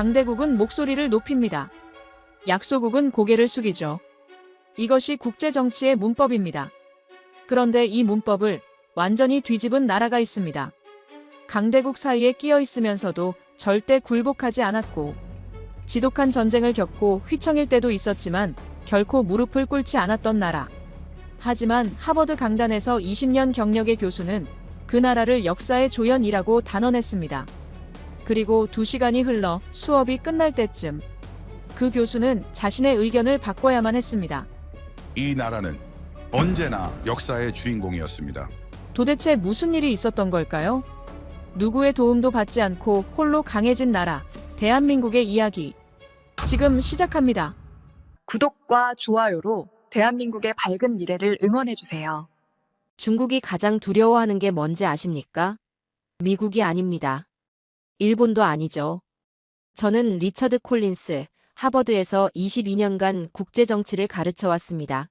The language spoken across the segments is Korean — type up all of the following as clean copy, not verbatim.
강대국은 목소리를 높입니다. 약소국은 고개를 숙이죠. 이것이 국제정치의 문법입니다. 그런데 이 문법을 완전히 뒤집은 나라가 있습니다. 강대국 사이에 끼어 있으면서도 절대 굴복하지 않았고, 지독한 전쟁을 겪고 휘청일 때도 있었지만 결코 무릎을 꿇지 않았던 나라. 하지만 하버드 강단에서 20년 경력의 교수는 그 나라를 역사의 조연이라고 단언했습니다. 그리고 2시간이 흘러 수업이 끝날 때쯤 그 교수는 자신의 의견을 바꿔야만 했습니다. 이 나라는 언제나 역사의 주인공이었습니다. 도대체 무슨 일이 있었던 걸까요? 누구의 도움도 받지 않고 홀로 강해진 나라, 대한민국의 이야기. 지금 시작합니다. 구독과 좋아요로 대한민국의 밝은 미래를 응원해주세요. 중국이 가장 두려워하는 게 뭔지 아십니까? 미국이 아닙니다. 일본도 아니죠. 저는 리처드 콜린스, 하버드에서 22년간 국제정치를 가르쳐 왔습니다.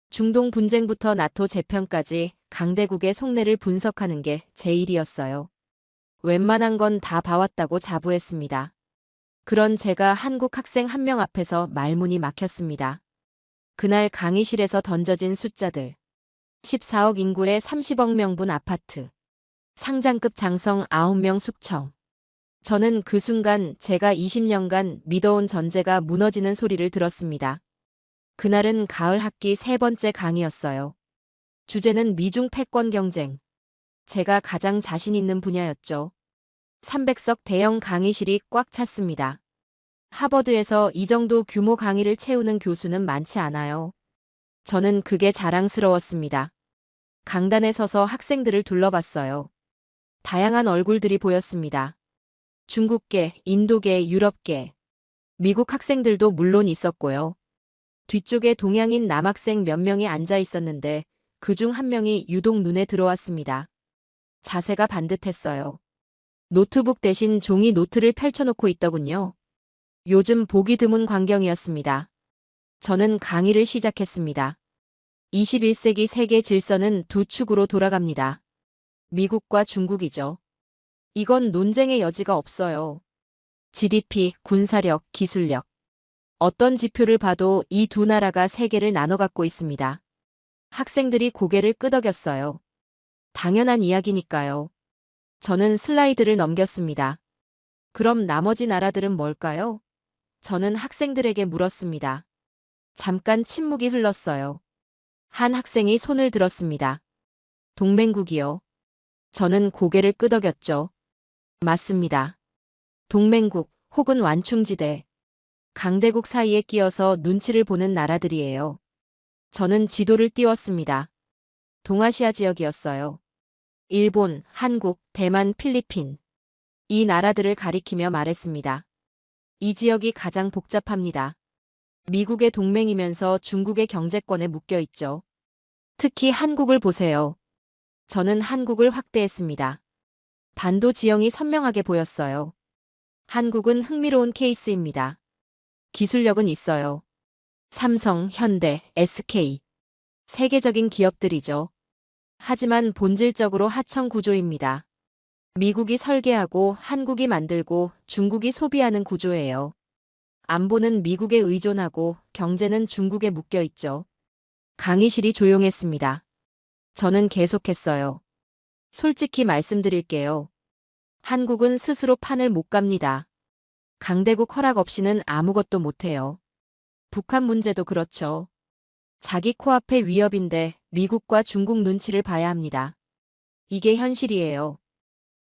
중동 분쟁부터 나토 재편까지 강대국의 속내를 분석하는 게 제 일이었어요. 웬만한 건 다 봐왔다고 자부했습니다. 그런 제가 한국 학생 한 명 앞에서 말문이 막혔습니다. 그날 강의실에서 던져진 숫자들. 14억 인구의 30억 명분 아파트. 상장급 장성 9명 숙청. 저는 그 순간 제가 20년간 믿어온 전제가 무너지는 소리를 들었습니다. 그날은 가을 학기 3번째 강의였어요. 주제는 미중 패권 경쟁. 제가 가장 자신 있는 분야였죠. 300석 대형 강의실이 꽉 찼습니다. 하버드에서 이 정도 규모 강의를 채우는 교수는 많지 않아요. 저는 그게 자랑스러웠습니다. 강단에 서서 학생들을 둘러봤어요. 다양한 얼굴들이 보였습니다. 중국계, 인도계, 유럽계, 미국 학생들도 물론 있었고요. 뒤쪽에 동양인 남학생 몇 명이 앉아 있었는데 그중 한 명이 유독 눈에 들어왔습니다. 자세가 반듯했어요. 노트북 대신 종이 노트를 펼쳐놓고 있더군요. 요즘 보기 드문 광경이었습니다. 저는 강의를 시작했습니다. 21세기 세계 질서는 두 축으로 돌아갑니다. 미국과 중국이죠. 이건 논쟁의 여지가 없어요. GDP, 군사력, 기술력. 어떤 지표를 봐도 이 두 나라가 세계를 나눠 갖고 있습니다. 학생들이 고개를 끄덕였어요. 당연한 이야기니까요. 저는 슬라이드를 넘겼습니다. 그럼 나머지 나라들은 뭘까요? 저는 학생들에게 물었습니다. 잠깐 침묵이 흘렀어요. 한 학생이 손을 들었습니다. 동맹국이요. 저는 고개를 끄덕였죠. 맞습니다. 동맹국 혹은 완충지대. 강대국 사이에 끼어서 눈치를 보는 나라들이에요. 저는 지도를 띄웠습니다. 동아시아 지역이었어요. 일본, 한국, 대만, 필리핀. 이 나라들을 가리키며 말했습니다. 이 지역이 가장 복잡합니다. 미국의 동맹이면서 중국의 경제권에 묶여 있죠. 특히 한국을 보세요. 저는 한국을 확대했습니다. 반도 지형이 선명하게 보였어요. 한국은 흥미로운 케이스입니다. 기술력은 있어요. 삼성, 현대, SK. 세계적인 기업들이죠. 하지만 본질적으로 하청 구조입니다. 미국이 설계하고 한국이 만들고 중국이 소비하는 구조예요. 안보는 미국에 의존하고 경제는 중국에 묶여 있죠. 강의실이 조용했습니다. 저는 계속했어요. 솔직히 말씀드릴게요. 한국은 스스로 판을 못 갑니다. 강대국 허락 없이는 아무것도 못해요. 북한 문제도 그렇죠. 자기 코앞의 위협인데 미국과 중국 눈치를 봐야 합니다. 이게 현실이에요.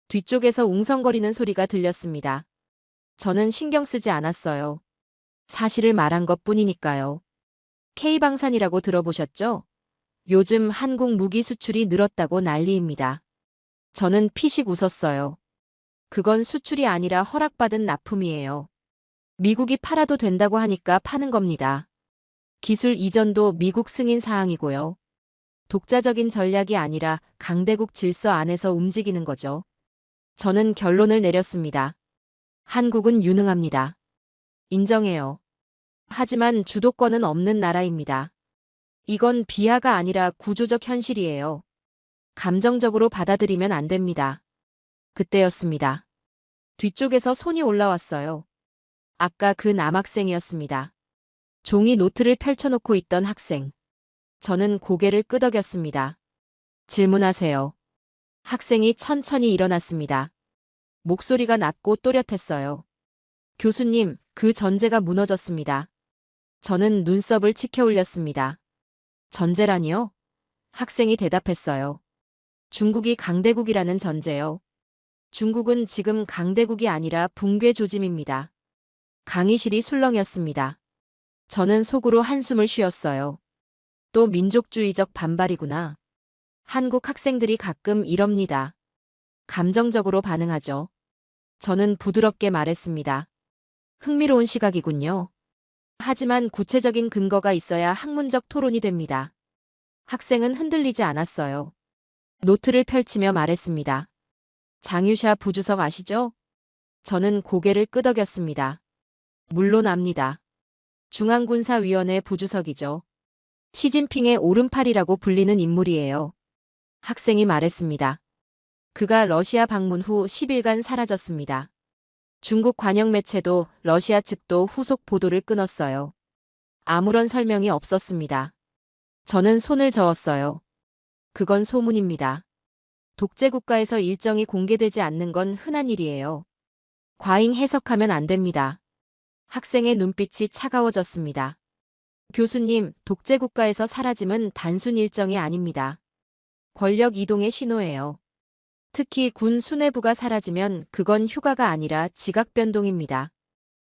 뒤쪽에서 웅성거리는 소리가 들렸습니다. 저는 신경 쓰지 않았어요. 사실을 말한 것뿐이니까요. K방산이라고 들어보셨죠? 요즘 한국 무기 수출이 늘었다고 난리입니다. 저는 피식 웃었어요. 그건 수출이 아니라 허락받은 납품이에요. 미국이 팔아도 된다고 하니까 파는 겁니다. 기술 이전도 미국 승인 사항이고요. 독자적인 전략이 아니라 강대국 질서 안에서 움직이는 거죠. 저는 결론을 내렸습니다. 한국은 유능합니다. 인정해요. 하지만 주도권은 없는 나라입니다. 이건 비하가 아니라 구조적 현실이에요. 감정적으로 받아들이면 안 됩니다. 그때였습니다. 뒤쪽에서 손이 올라왔어요. 아까 그 남학생이었습니다. 종이 노트를 펼쳐놓고 있던 학생. 저는 고개를 끄덕였습니다. 질문하세요. 학생이 천천히 일어났습니다. 목소리가 낮고 또렷했어요. 교수님, 그 전제가 무너졌습니다. 저는 눈썹을 치켜 올렸습니다. 전제라니요? 학생이 대답했어요. 중국이 강대국이라는 전제요. 중국은 지금 강대국이 아니라 붕괴 조짐입니다. 강의실이 술렁였습니다. 저는 속으로 한숨을 쉬었어요. 또 민족주의적 반발이구나. 한국 학생들이 가끔 이럽니다. 감정적으로 반응하죠. 저는 부드럽게 말했습니다. 흥미로운 시각이군요. 하지만 구체적인 근거가 있어야 학문적 토론이 됩니다. 학생은 흔들리지 않았어요. 노트를 펼치며 말했습니다. 장유샤 부주석 아시죠? 저는 고개를 끄덕였습니다. 물론 압니다. 중앙군사위원회 부주석이죠. 시진핑의 오른팔이라고 불리는 인물이에요. 학생이 말했습니다. 그가 러시아 방문 후 10일간 사라졌습니다. 중국 관영 매체도 러시아 측도 후속 보도를 끊었어요. 아무런 설명이 없었습니다. 저는 손을 저었어요. 그건 소문입니다. 독재국가에서 일정이 공개되지 않는 건 흔한 일이에요. 과잉 해석하면 안 됩니다. 학생의 눈빛이 차가워졌습니다. 교수님, 독재국가에서 사라짐은 단순 일정이 아닙니다. 권력 이동의 신호예요. 특히 군 수뇌부가 사라지면 그건 휴가가 아니라 지각 변동입니다.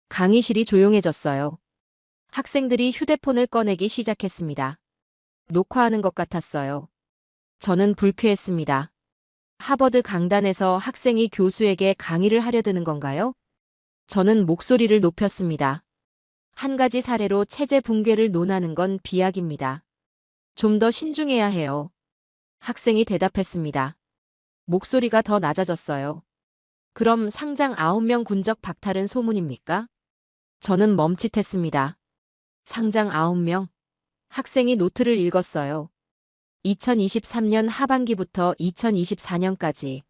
강의실이 조용해졌어요. 학생들이 휴대폰을 꺼내기 시작했습니다. 녹화하는 것 같았어요. 저는 불쾌했습니다. 하버드 강단에서 학생이 교수에게 강의를 하려 드는 건가요? 저는 목소리를 높였습니다. 한 가지 사례로 체제 붕괴를 논하는 건 비약입니다. 좀 더 신중해야 해요. 학생이 대답했습니다. 목소리가 더 낮아졌어요. 그럼 상장 9명 군적 박탈은 소문입니까? 저는 멈칫했습니다. 상장 9명? 학생이 노트를 읽었어요. 2023년 하반기부터 2024년까지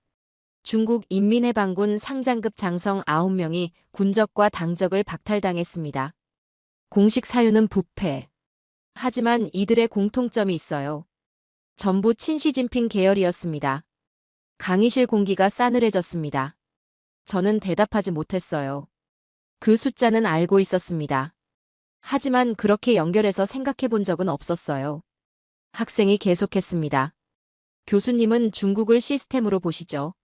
중국 인민해방군 상장급 장성 9명이 군적과 당적을 박탈당했습니다. 공식 사유는 부패. 하지만 이들의 공통점이 있어요. 전부 친시진핑 계열이었습니다. 강의실 공기가 싸늘해졌습니다. 저는 대답하지 못했어요. 그 숫자는 알고 있었습니다. 하지만 그렇게 연결해서 생각해 본 적은 없었어요. 학생이 계속했습니다. 교수님은 중국을 시스템으로 보시죠.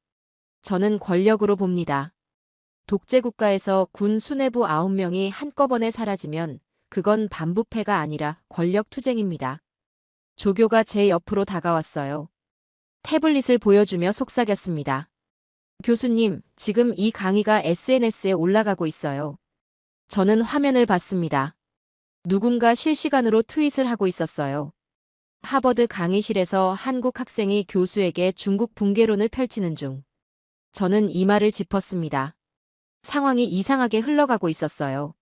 저는 권력으로 봅니다. 독재국가에서 군 수뇌부 9명이 한꺼번에 사라지면 그건 반부패가 아니라 권력투쟁입니다. 조교가 제 옆으로 다가왔어요. 태블릿을 보여주며 속삭였습니다. 교수님, 지금 이 강의가 SNS에 올라가고 있어요. 저는 화면을 봤습니다. 누군가 실시간으로 트윗을 하고 있었어요. 하버드 강의실에서 한국 학생이 교수에게 중국 붕괴론을 펼치는 중. 저는 이마를 짚었습니다. 상황이 이상하게 흘러가고 있었어요.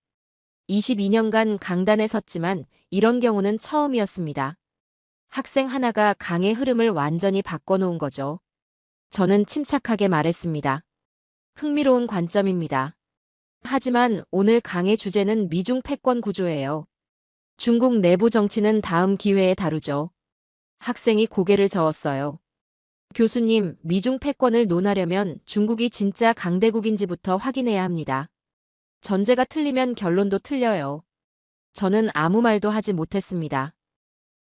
22년간 강단에 섰지만 이런 경우는 처음이었습니다. 학생 하나가 강의 흐름을 완전히 바꿔놓은 거죠. 저는 침착하게 말했습니다. 흥미로운 관점입니다. 하지만 오늘 강의 주제는 미중 패권 구조예요. 중국 내부 정치는 다음 기회에 다루죠. 학생이 고개를 저었어요. 교수님, 미중 패권을 논하려면 중국이 진짜 강대국인지부터 확인해야 합니다. 전제가 틀리면 결론도 틀려요. 저는 아무 말도 하지 못했습니다.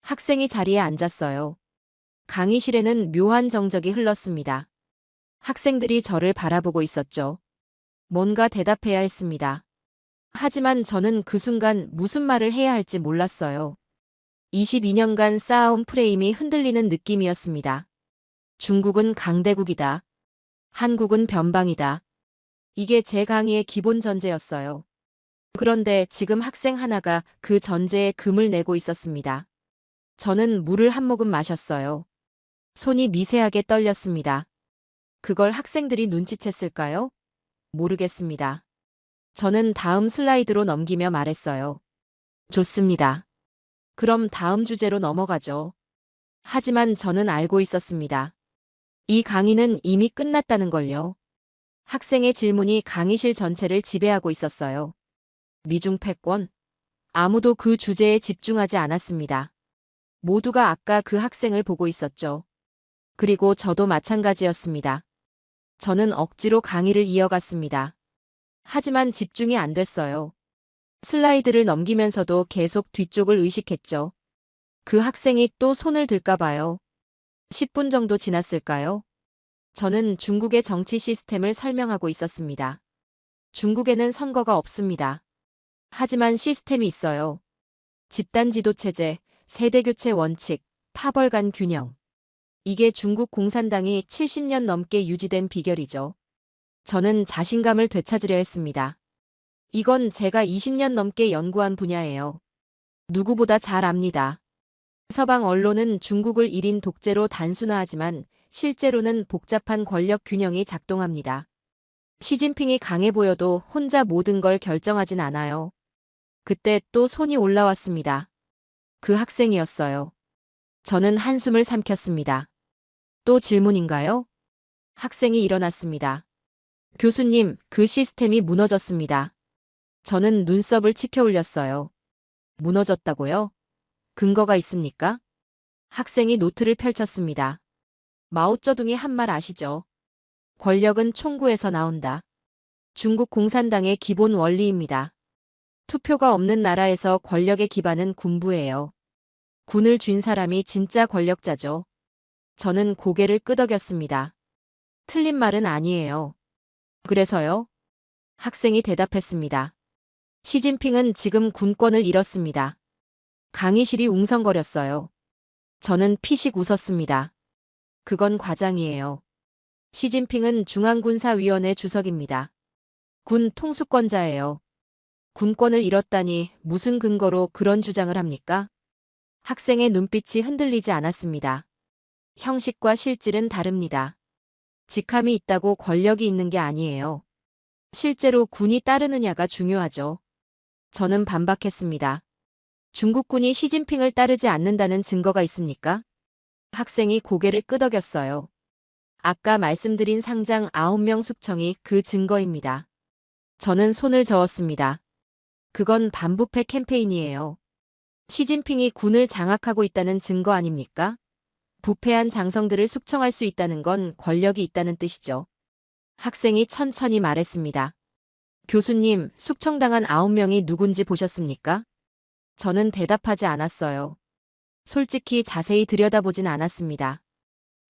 학생이 자리에 앉았어요. 강의실에는 묘한 정적이 흘렀습니다. 학생들이 저를 바라보고 있었죠. 뭔가 대답해야 했습니다. 하지만 저는 그 순간 무슨 말을 해야 할지 몰랐어요. 22년간 쌓아온 프레임이 흔들리는 느낌이었습니다. 중국은 강대국이다. 한국은 변방이다. 이게 제 강의의 기본 전제였어요. 그런데 지금 학생 하나가 그 전제에 금을 내고 있었습니다. 저는 물을 한 모금 마셨어요. 손이 미세하게 떨렸습니다. 그걸 학생들이 눈치챘을까요? 모르겠습니다. 저는 다음 슬라이드로 넘기며 말했어요. 좋습니다. 그럼 다음 주제로 넘어가죠. 하지만 저는 알고 있었습니다. 이 강의는 이미 끝났다는 걸요. 학생의 질문이 강의실 전체를 지배하고 있었어요. 미중 패권? 아무도 그 주제에 집중하지 않았습니다. 모두가 아까 그 학생을 보고 있었죠. 그리고 저도 마찬가지였습니다. 저는 억지로 강의를 이어갔습니다. 하지만 집중이 안 됐어요. 슬라이드를 넘기면서도 계속 뒤쪽을 의식했죠. 그 학생이 또 손을 들까 봐요. 10분 정도 지났을까요? 저는 중국의 정치 시스템을 설명하고 있었습니다. 중국에는 선거가 없습니다. 하지만 시스템이 있어요. 집단 지도 체제, 세대 교체 원칙, 파벌 간 균형. 이게 중국 공산당이 70년 넘게 유지된 비결이죠. 저는 자신감을 되찾으려 했습니다. 이건 제가 20년 넘게 연구한 분야예요. 누구보다 잘 압니다. 서방 언론은 중국을 1인 독재로 단순화하지만 실제로는 복잡한 권력 균형이 작동합니다. 시진핑이 강해 보여도 혼자 모든 걸 결정하진 않아요. 그때 또 손이 올라왔습니다. 그 학생이었어요. 저는 한숨을 삼켰습니다. 또 질문인가요? 학생이 일어났습니다. 교수님, 그 시스템이 무너졌습니다. 저는 눈썹을 치켜 올렸어요. 무너졌다고요? 근거가 있습니까? 학생이 노트를 펼쳤습니다. 마오쩌둥이 한 말 아시죠? 권력은 총구에서 나온다. 중국 공산당의 기본 원리입니다. 투표가 없는 나라에서 권력의 기반은 군부예요. 군을 쥔 사람이 진짜 권력자죠. 저는 고개를 끄덕였습니다. 틀린 말은 아니에요. 그래서요? 학생이 대답했습니다. 시진핑은 지금 군권을 잃었습니다. 강의실이 웅성거렸어요. 저는 피식 웃었습니다. 그건 과장이에요. 시진핑은 중앙군사위원회 주석입니다. 군 통수권자예요. 군권을 잃었다니 무슨 근거로 그런 주장을 합니까? 학생의 눈빛이 흔들리지 않았습니다. 형식과 실질은 다릅니다. 직함이 있다고 권력이 있는 게 아니에요. 실제로 군이 따르느냐가 중요하죠. 저는 반박했습니다. 중국군이 시진핑을 따르지 않는다는 증거가 있습니까? 학생이 고개를 끄덕였어요. 아까 말씀드린 상장 9명 숙청이 그 증거입니다. 저는 손을 저었습니다. 그건 반부패 캠페인이에요. 시진핑이 군을 장악하고 있다는 증거 아닙니까? 부패한 장성들을 숙청할 수 있다는 건 권력이 있다는 뜻이죠. 학생이 천천히 말했습니다. 교수님, 숙청당한 9명이 누군지 보셨습니까? 저는 대답하지 않았어요. 솔직히 자세히 들여다보진 않았습니다.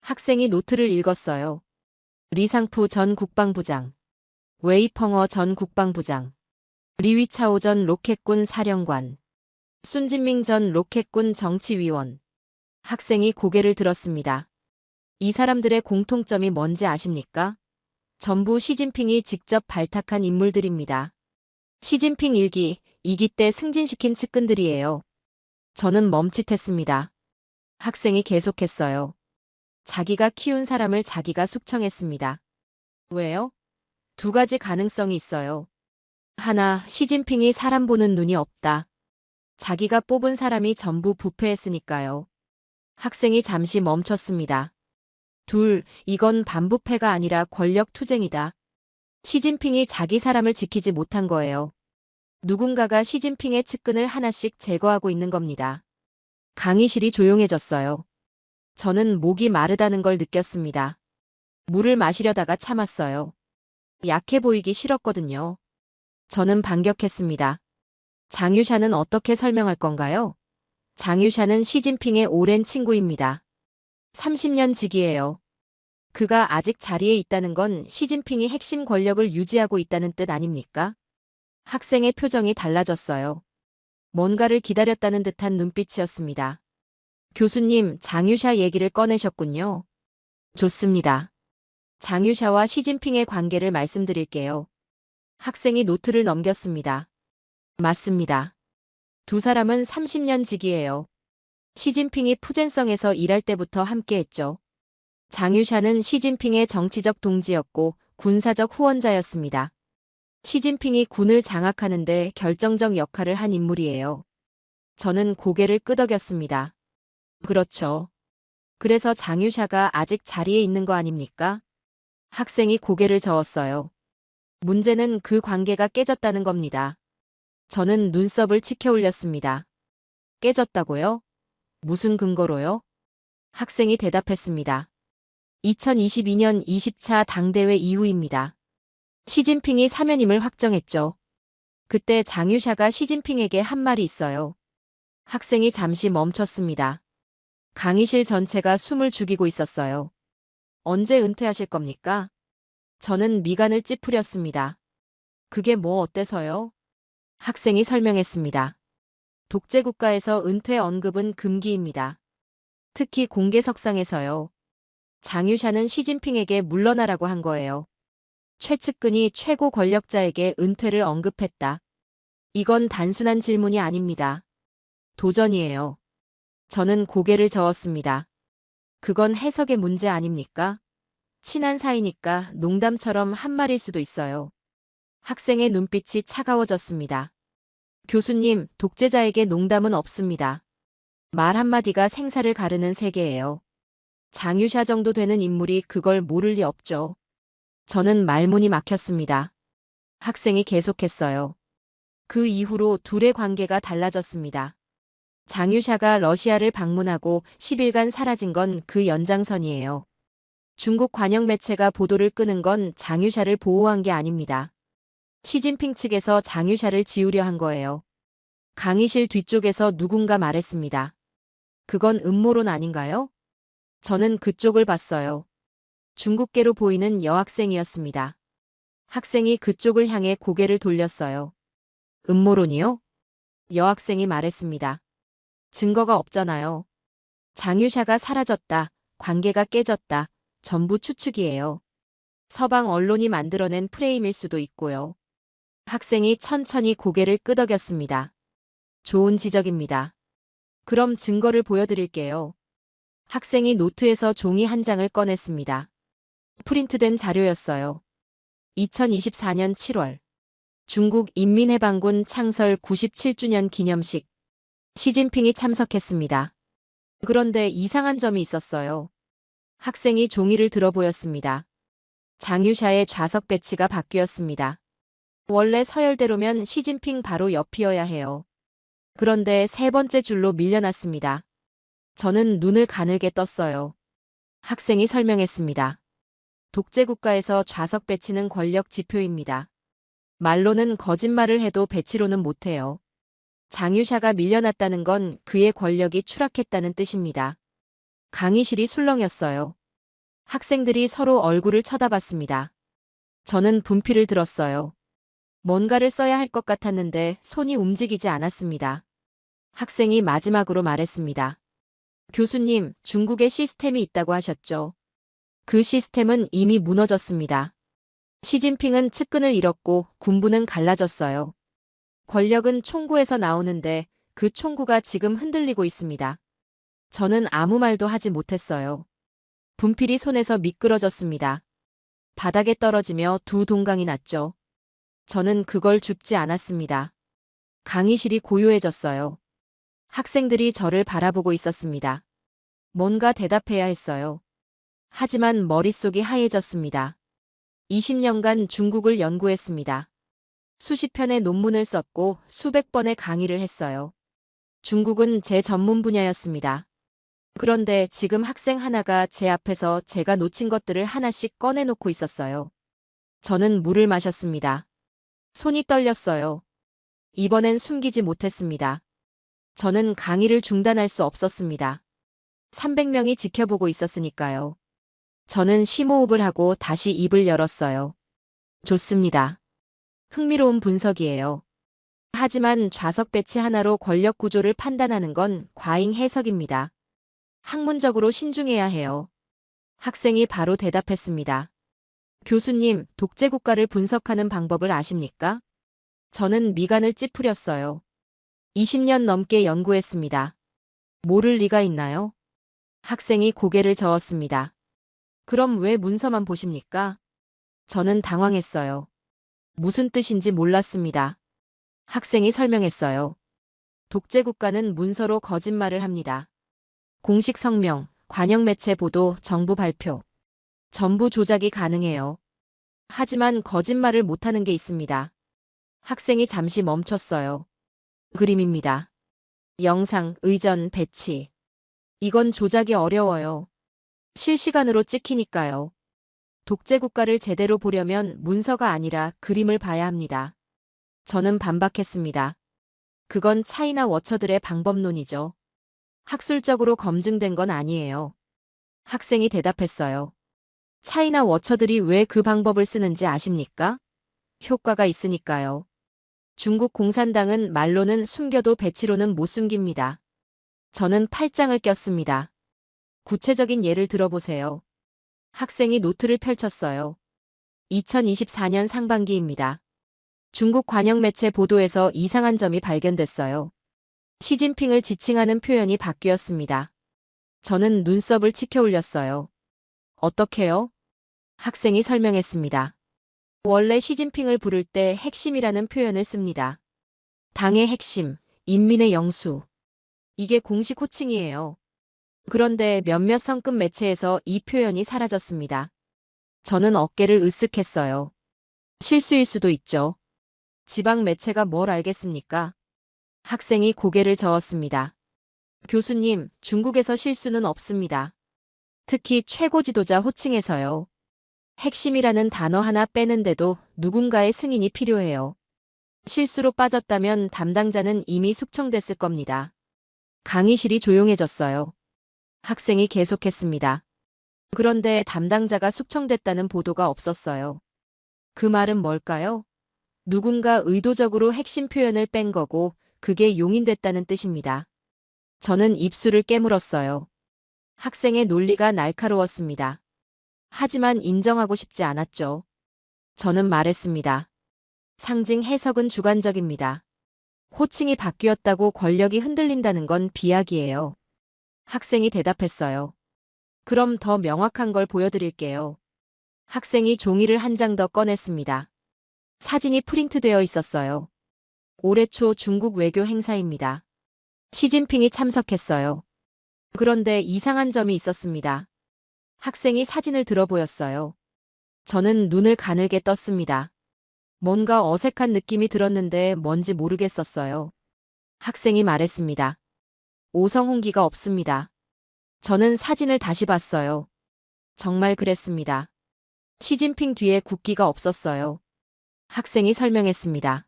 학생이 노트를 읽었어요. 리상푸 전 국방부장, 웨이펑어 전 국방부장, 리위차오 전 로켓군 사령관, 순진밍 전 로켓군 정치위원. 학생이 고개를 들었습니다. 이 사람들의 공통점이 뭔지 아십니까? 전부 시진핑이 직접 발탁한 인물들입니다. 시진핑 1기, 2기 때 승진시킨 측근들이에요. 저는 멈칫했습니다. 학생이 계속했어요. 자기가 키운 사람을 자기가 숙청했습니다. 왜요? 두 가지 가능성이 있어요. 하나, 시진핑이 사람 보는 눈이 없다. 자기가 뽑은 사람이 전부 부패했으니까요. 학생이 잠시 멈췄습니다. 둘, 이건 반부패가 아니라 권력 투쟁이다. 시진핑이 자기 사람을 지키지 못한 거예요. 누군가가 시진핑의 측근을 하나씩 제거하고 있는 겁니다. 강의실이 조용해졌어요. 저는 목이 마르다는 걸 느꼈습니다. 물을 마시려다가 참았어요. 약해 보이기 싫었거든요. 저는 반격했습니다. 장유샤는 어떻게 설명할 건가요? 장유샤는 시진핑의 오랜 친구입니다. 30년 지기예요. 그가 아직 자리에 있다는 건 시진핑이 핵심 권력을 유지하고 있다는 뜻 아닙니까? 학생의 표정이 달라졌어요. 뭔가를 기다렸다는 듯한 눈빛이었습니다. 교수님, 장유샤 얘기를 꺼내셨군요. 좋습니다. 장유샤와 시진핑의 관계를 말씀드릴게요. 학생이 노트를 넘겼습니다. 맞습니다. 두 사람은 30년 지기예요. 시진핑이 푸젠성에서 일할 때부터 함께했죠. 장유샤는 시진핑의 정치적 동지였고 군사적 후원자였습니다. 시진핑이 군을 장악하는데 결정적 역할을 한 인물이에요. 저는 고개를 끄덕였습니다. 그렇죠. 그래서 장유샤가 아직 자리에 있는 거 아닙니까? 학생이 고개를 저었어요. 문제는 그 관계가 깨졌다는 겁니다. 저는 눈썹을 치켜 올렸습니다. 깨졌다고요? 무슨 근거로요? 학생이 대답했습니다. 2022년 20차 당대회 이후입니다. 시진핑이 사면임을 확정했죠. 그때 장유샤가 시진핑에게 한 말이 있어요. 학생이 잠시 멈췄습니다. 강의실 전체가 숨을 죽이고 있었어요. 언제 은퇴하실 겁니까? 저는 미간을 찌푸렸습니다. 그게 뭐 어때서요? 학생이 설명했습니다. 독재국가에서 은퇴 언급은 금기입니다. 특히 공개석상에서요. 장유샤는 시진핑에게 물러나라고 한 거예요. 최측근이 최고 권력자에게 은퇴를 언급했다. 이건 단순한 질문이 아닙니다. 도전이에요. 저는 고개를 저었습니다. 그건 해석의 문제 아닙니까? 친한 사이니까 농담처럼 한 말일 수도 있어요. 학생의 눈빛이 차가워졌습니다. 교수님, 독재자에게 농담은 없습니다. 말 한마디가 생사를 가르는 세계예요. 장유샤 정도 되는 인물이 그걸 모를 리 없죠. 저는 말문이 막혔습니다. 학생이 계속했어요. 그 이후로 둘의 관계가 달라졌습니다. 장유샤가 러시아를 방문하고 10일간 사라진 건 그 연장선이에요. 중국 관영 매체가 보도를 끄는 건 장유샤를 보호한 게 아닙니다. 시진핑 측에서 장유샤를 지우려 한 거예요. 강의실 뒤쪽에서 누군가 말했습니다. 그건 음모론 아닌가요? 저는 그쪽을 봤어요. 중국계로 보이는 여학생이었습니다. 학생이 그쪽을 향해 고개를 돌렸어요. 음모론이요? 여학생이 말했습니다. 증거가 없잖아요. 장유샤가 사라졌다, 관계가 깨졌다, 전부 추측이에요. 서방 언론이 만들어낸 프레임일 수도 있고요. 학생이 천천히 고개를 끄덕였습니다. 좋은 지적입니다. 그럼 증거를 보여드릴게요. 학생이 노트에서 종이 한 장을 꺼냈습니다. 프린트된 자료였어요. 2024년 7월. 중국 인민해방군 창설 97주년 기념식. 시진핑이 참석했습니다. 그런데 이상한 점이 있었어요. 학생이 종이를 들어 보였습니다. 장유샤의 좌석 배치가 바뀌었습니다. 원래 서열대로면 시진핑 바로 옆이어야 해요. 그런데 세 번째 줄로 밀려났습니다. 저는 눈을 가늘게 떴어요. 학생이 설명했습니다. 독재국가에서 좌석 배치는 권력 지표입니다. 말로는 거짓말을 해도 배치로는 못해요. 장유샤가 밀려났다는 건 그의 권력이 추락했다는 뜻입니다. 강의실이 술렁였어요. 학생들이 서로 얼굴을 쳐다봤습니다. 저는 분필을 들었어요. 뭔가를 써야 할 것 같았는데 손이 움직이지 않았습니다. 학생이 마지막으로 말했습니다. 교수님, 중국에 시스템이 있다고 하셨죠. 그 시스템은 이미 무너졌습니다. 시진핑은 측근을 잃었고 군부는 갈라졌어요. 권력은 총구에서 나오는데 그 총구가 지금 흔들리고 있습니다. 저는 아무 말도 하지 못했어요. 분필이 손에서 미끄러졌습니다. 바닥에 떨어지며 두 동강이 났죠. 저는 그걸 줍지 않았습니다. 강의실이 고요해졌어요. 학생들이 저를 바라보고 있었습니다. 뭔가 대답해야 했어요. 하지만 머릿속이 하얘졌습니다. 20년간 중국을 연구했습니다. 수십 편의 논문을 썼고 수백 번의 강의를 했어요. 중국은 제 전문 분야였습니다. 그런데 지금 학생 하나가 제 앞에서 제가 놓친 것들을 하나씩 꺼내놓고 있었어요. 저는 물을 마셨습니다. 손이 떨렸어요. 이번엔 숨기지 못했습니다. 저는 강의를 중단할 수 없었습니다. 300명이 지켜보고 있었으니까요. 저는 심호흡을 하고 다시 입을 열었어요. 좋습니다. 흥미로운 분석이에요. 하지만 좌석 배치 하나로 권력 구조를 판단하는 건 과잉 해석입니다. 학문적으로 신중해야 해요. 학생이 바로 대답했습니다. 교수님, 독재국가를 분석하는 방법을 아십니까? 저는 미간을 찌푸렸어요. 20년 넘게 연구했습니다. 모를 리가 있나요? 학생이 고개를 저었습니다. 그럼 왜 문서만 보십니까? 저는 당황했어요. 무슨 뜻인지 몰랐습니다. 학생이 설명했어요. 독재국가는 문서로 거짓말을 합니다. 공식 성명, 관영 매체 보도, 정부 발표. 전부 조작이 가능해요. 하지만 거짓말을 못하는 게 있습니다. 학생이 잠시 멈췄어요. 그림입니다. 영상, 의전, 배치. 이건 조작이 어려워요. 실시간으로 찍히니까요. 독재 국가를 제대로 보려면 문서가 아니라 그림을 봐야 합니다. 저는 반박했습니다. 그건 차이나 워처들의 방법론이죠. 학술적으로 검증된 건 아니에요. 학생이 대답했어요. 차이나 워처들이 왜 그 방법을 쓰는지 아십니까? 효과가 있으니까요. 중국 공산당은 말로는 숨겨도 배치로는 못 숨깁니다. 저는 팔짱을 꼈습니다. 구체적인 예를 들어보세요. 학생이 노트를 펼쳤어요. 2024년 상반기입니다. 중국 관영 매체 보도에서 이상한 점이 발견됐어요. 시진핑을 지칭하는 표현이 바뀌었습니다. 저는 눈썹을 치켜 올렸어요. 어떻게요? 학생이 설명했습니다. 원래 시진핑을 부를 때 핵심이라는 표현을 씁니다. 당의 핵심, 인민의 영수. 이게 공식 호칭이에요. 그런데 몇몇 성급 매체에서 이 표현이 사라졌습니다. 저는 어깨를 으쓱했어요. 실수일 수도 있죠. 지방 매체가 뭘 알겠습니까? 학생이 고개를 저었습니다. 교수님, 중국에서 실수는 없습니다. 특히 최고 지도자 호칭에서요. 핵심이라는 단어 하나 빼는데도 누군가의 승인이 필요해요. 실수로 빠졌다면 담당자는 이미 숙청됐을 겁니다. 강의실이 조용해졌어요. 학생이 계속했습니다. 그런데 담당자가 숙청됐다는 보도가 없었어요. 그 말은 뭘까요? 누군가 의도적으로 핵심 표현을 뺀 거고 그게 용인됐다는 뜻입니다. 저는 입술을 깨물었어요. 학생의 논리가 날카로웠습니다. 하지만 인정하고 싶지 않았죠. 저는 말했습니다. 상징 해석은 주관적입니다. 호칭이 바뀌었다고 권력이 흔들린다는 건 비약이에요. 학생이 대답했어요. 그럼 더 명확한 걸 보여드릴게요. 학생이 종이를 한 장 더 꺼냈습니다. 사진이 프린트되어 있었어요. 올해 초 중국 외교 행사입니다. 시진핑이 참석했어요. 그런데 이상한 점이 있었습니다. 학생이 사진을 들어 보였어요. 저는 눈을 가늘게 떴습니다. 뭔가 어색한 느낌이 들었는데 뭔지 모르겠었어요. 학생이 말했습니다. 오성홍기가 없습니다. 저는 사진을 다시 봤어요. 정말 그랬습니다. 시진핑 뒤에 국기가 없었어요. 학생이 설명했습니다.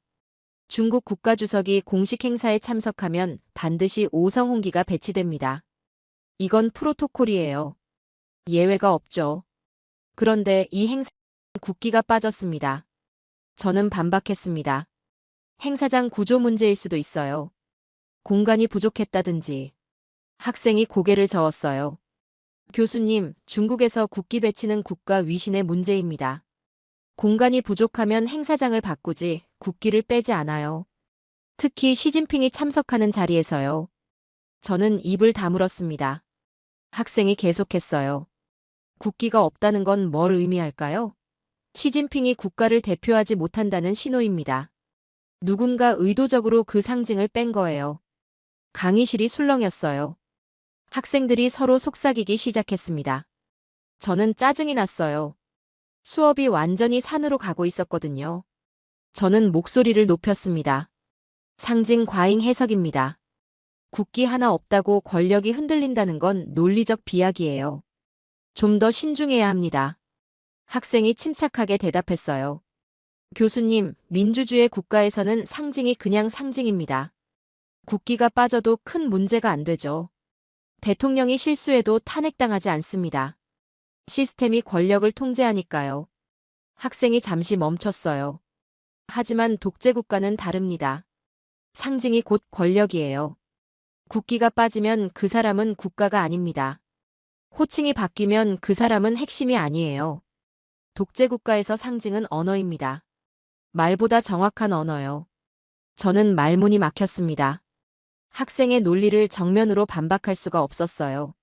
중국 국가주석이 공식 행사에 참석하면 반드시 오성홍기가 배치됩니다. 이건 프로토콜이에요. 예외가 없죠. 그런데 이 행사는 국기가 빠졌습니다. 저는 반박했습니다. 행사장 구조 문제일 수도 있어요. 공간이 부족했다든지. 학생이 고개를 저었어요. 교수님, 중국에서 국기 배치는 국가 위신의 문제입니다. 공간이 부족하면 행사장을 바꾸지 국기를 빼지 않아요. 특히 시진핑이 참석하는 자리에서요. 저는 입을 다물었습니다. 학생이 계속했어요. 국기가 없다는 건 뭘 의미할까요? 시진핑이 국가를 대표하지 못한다는 신호입니다. 누군가 의도적으로 그 상징을 뺀 거예요. 강의실이 술렁였어요. 학생들이 서로 속삭이기 시작했습니다. 저는 짜증이 났어요. 수업이 완전히 산으로 가고 있었거든요. 저는 목소리를 높였습니다. 상징 과잉 해석입니다. 국기 하나 없다고 권력이 흔들린다는 건 논리적 비약이에요. 좀 더 신중해야 합니다. 학생이 침착하게 대답했어요. 교수님, 민주주의 국가에서는 상징이 그냥 상징입니다. 국기가 빠져도 큰 문제가 안 되죠. 대통령이 실수해도 탄핵당하지 않습니다. 시스템이 권력을 통제하니까요. 학생이 잠시 멈췄어요. 하지만 독재국가는 다릅니다. 상징이 곧 권력이에요. 국기가 빠지면 그 사람은 국가가 아닙니다. 호칭이 바뀌면 그 사람은 핵심이 아니에요. 독재국가에서 상징은 언어입니다. 말보다 정확한 언어요. 저는 말문이 막혔습니다. 학생의 논리를 정면으로 반박할 수가 없었어요.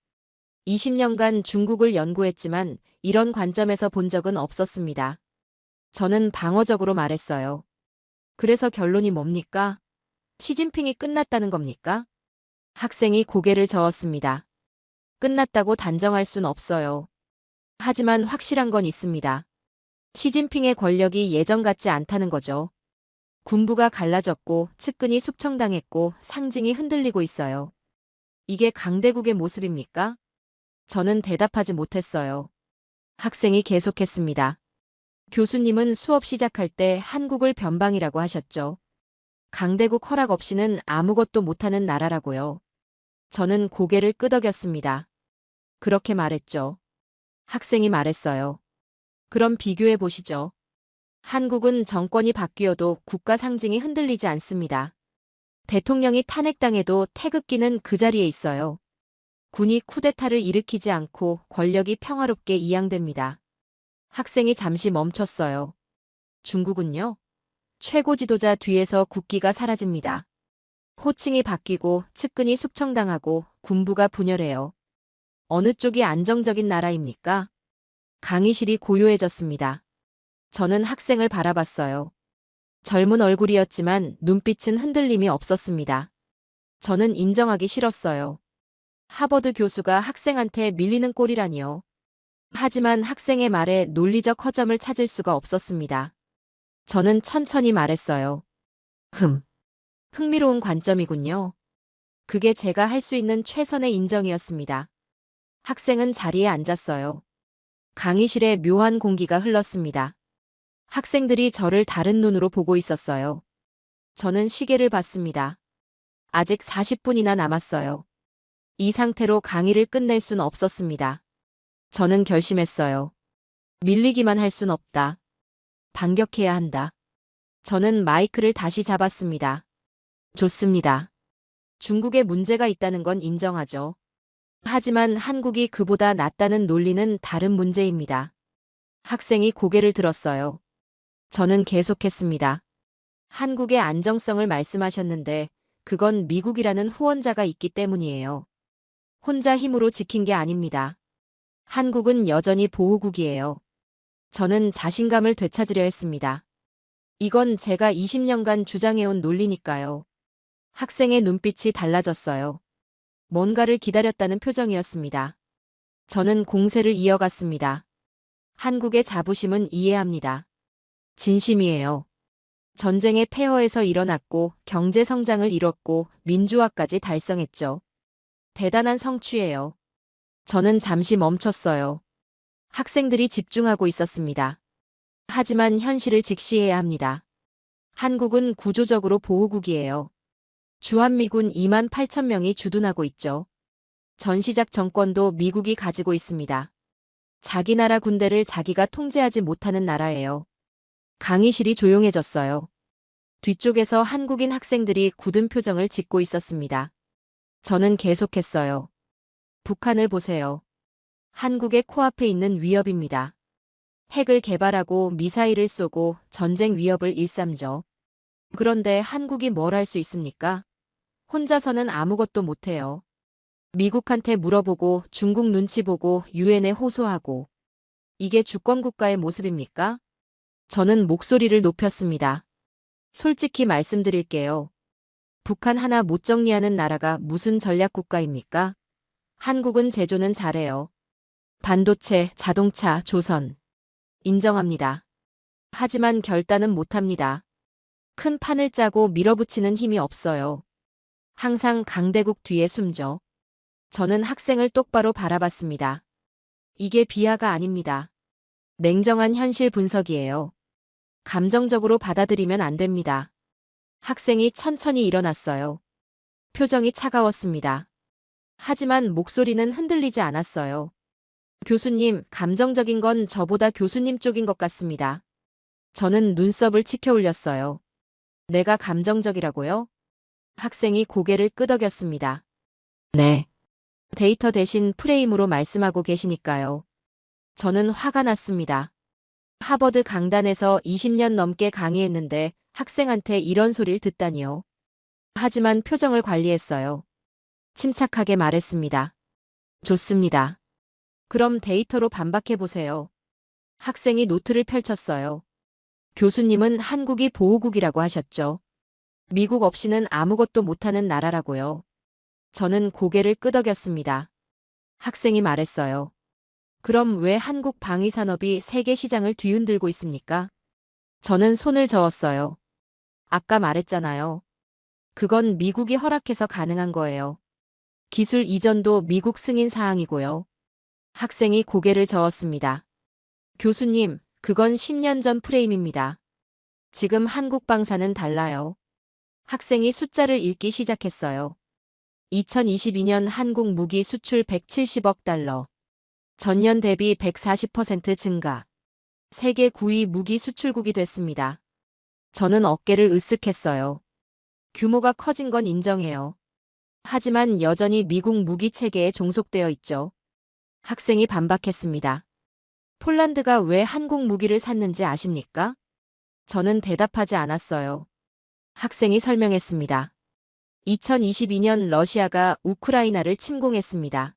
20년간 중국을 연구했지만 이런 관점에서 본 적은 없었습니다. 저는 방어적으로 말했어요. 그래서 결론이 뭡니까? 시진핑이 끝났다는 겁니까? 학생이 고개를 저었습니다. 끝났다고 단정할 순 없어요. 하지만 확실한 건 있습니다. 시진핑의 권력이 예전 같지 않다는 거죠. 군부가 갈라졌고 측근이 숙청당했고 상징이 흔들리고 있어요. 이게 강대국의 모습입니까? 저는 대답하지 못했어요. 학생이 계속했습니다. 교수님은 수업 시작할 때 한국을 변방이라고 하셨죠. 강대국 허락 없이는 아무것도 못하는 나라라고요. 저는 고개를 끄덕였습니다. 그렇게 말했죠. 학생이 말했어요. 그럼 비교해 보시죠. 한국은 정권이 바뀌어도 국가 상징이 흔들리지 않습니다. 대통령이 탄핵당해도 태극기는 그 자리에 있어요. 군이 쿠데타를 일으키지 않고 권력이 평화롭게 이양됩니다. 학생이 잠시 멈췄어요. 중국은요? 최고 지도자 뒤에서 국기가 사라집니다. 호칭이 바뀌고 측근이 숙청당하고 군부가 분열해요. 어느 쪽이 안정적인 나라입니까? 강의실이 고요해졌습니다. 저는 학생을 바라봤어요. 젊은 얼굴이었지만 눈빛은 흔들림이 없었습니다. 저는 인정하기 싫었어요. 하버드 교수가 학생한테 밀리는 꼴이라니요. 하지만 학생의 말에 논리적 허점을 찾을 수가 없었습니다. 저는 천천히 말했어요. 흥미로운 관점이군요. 그게 제가 할 수 있는 최선의 인정이었습니다. 학생은 자리에 앉았어요. 강의실에 묘한 공기가 흘렀습니다. 학생들이 저를 다른 눈으로 보고 있었어요. 저는 시계를 봤습니다. 아직 40분이나 남았어요. 이 상태로 강의를 끝낼 순 없었습니다. 저는 결심했어요. 밀리기만 할 순 없다. 반격해야 한다. 저는 마이크를 다시 잡았습니다. 좋습니다. 중국에 문제가 있다는 건 인정하죠. 하지만 한국이 그보다 낫다는 논리는 다른 문제입니다. 학생이 고개를 들었어요. 저는 계속했습니다. 한국의 안정성을 말씀하셨는데 그건 미국이라는 후원자가 있기 때문이에요. 혼자 힘으로 지킨 게 아닙니다. 한국은 여전히 보호국이에요. 저는 자신감을 되찾으려 했습니다. 이건 제가 20년간 주장해온 논리니까요. 학생의 눈빛이 달라졌어요. 뭔가를 기다렸다는 표정이었습니다. 저는 공세를 이어갔습니다. 한국의 자부심은 이해합니다. 진심이에요. 전쟁의 폐허에서 일어났고 경제 성장을 이뤘고 민주화까지 달성했죠. 대단한 성취예요. 저는 잠시 멈췄어요. 학생들이 집중하고 있었습니다. 하지만 현실을 직시해야 합니다. 한국은 구조적으로 보호국이에요. 주한미군 2만 8천 명이 주둔하고 있죠. 전시작 정권도 미국이 가지고 있습니다. 자기 나라 군대를 자기가 통제하지 못하는 나라예요. 강의실이 조용해졌어요. 뒤쪽에서 한국인 학생들이 굳은 표정을 짓고 있었습니다. 저는 계속했어요. 북한을 보세요. 한국의 코앞에 있는 위협입니다. 핵을 개발하고 미사일을 쏘고 전쟁 위협을 일삼죠. 그런데 한국이 뭘 할 수 있습니까? 혼자서는 아무것도 못해요. 미국한테 물어보고 중국 눈치 보고 유엔에 호소하고. 이게 주권국가의 모습입니까? 저는 목소리를 높였습니다. 솔직히 말씀드릴게요. 북한 하나 못 정리하는 나라가 무슨 전략국가입니까? 한국은 제조는 잘해요. 반도체, 자동차, 조선. 인정합니다. 하지만 결단은 못합니다. 큰 판을 짜고 밀어붙이는 힘이 없어요. 항상 강대국 뒤에 숨죠. 저는 학생을 똑바로 바라봤습니다. 이게 비하가 아닙니다. 냉정한 현실 분석이에요. 감정적으로 받아들이면 안 됩니다. 학생이 천천히 일어났어요. 표정이 차가웠습니다. 하지만 목소리는 흔들리지 않았어요. 교수님, 감정적인 건 저보다 교수님 쪽인 것 같습니다. 저는 눈썹을 치켜 올렸어요. 내가 감정적이라고요? 학생이 고개를 끄덕였습니다. 네. 데이터 대신 프레임으로 말씀하고 계시니까요. 저는 화가 났습니다. 하버드 강단에서 20년 넘게 강의했는데 학생한테 이런 소리를 듣다니요. 하지만 표정을 관리했어요. 침착하게 말했습니다. 좋습니다. 그럼 데이터로 반박해보세요. 학생이 노트를 펼쳤어요. 교수님은 한국이 보호국이라고 하셨죠. 미국 없이는 아무것도 못하는 나라라고요. 저는 고개를 끄덕였습니다. 학생이 말했어요. 그럼 왜 한국 방위산업이 세계 시장을 뒤흔들고 있습니까? 저는 손을 저었어요. 아까 말했잖아요. 그건 미국이 허락해서 가능한 거예요. 기술 이전도 미국 승인 사항이고요. 학생이 고개를 저었습니다. 교수님, 그건 10년 전 프레임입니다. 지금 한국 방사는 달라요. 학생이 숫자를 읽기 시작했어요. 2022년 한국 무기 수출 170억 달러. 전년 대비 140% 증가. 세계 9위 무기 수출국이 됐습니다. 저는 어깨를 으쓱했어요. 규모가 커진 건 인정해요. 하지만 여전히 미국 무기 체계에 종속되어 있죠. 학생이 반박했습니다. 폴란드가 왜 한국 무기를 샀는지 아십니까? 저는 대답하지 않았어요. 학생이 설명했습니다. 2022년 러시아가 우크라이나를 침공했습니다.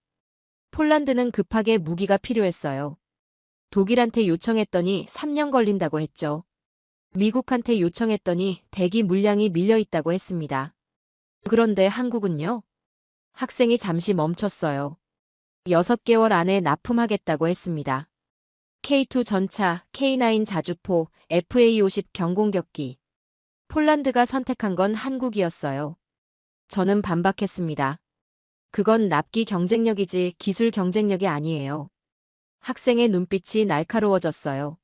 폴란드는 급하게 무기가 필요했어요. 독일한테 요청했더니 3년 걸린다고 했죠. 미국한테 요청했더니 대기 물량이 밀려 있다고 했습니다. 그런데 한국은요? 학생이 잠시 멈췄어요. 6개월 안에 납품하겠다고 했습니다. K2 전차, K9 자주포, FA50 경공격기. 폴란드가 선택한 건 한국이었어요. 저는 반박했습니다. 그건 납기 경쟁력이지 기술 경쟁력이 아니에요. 학생의 눈빛이 날카로워졌어요.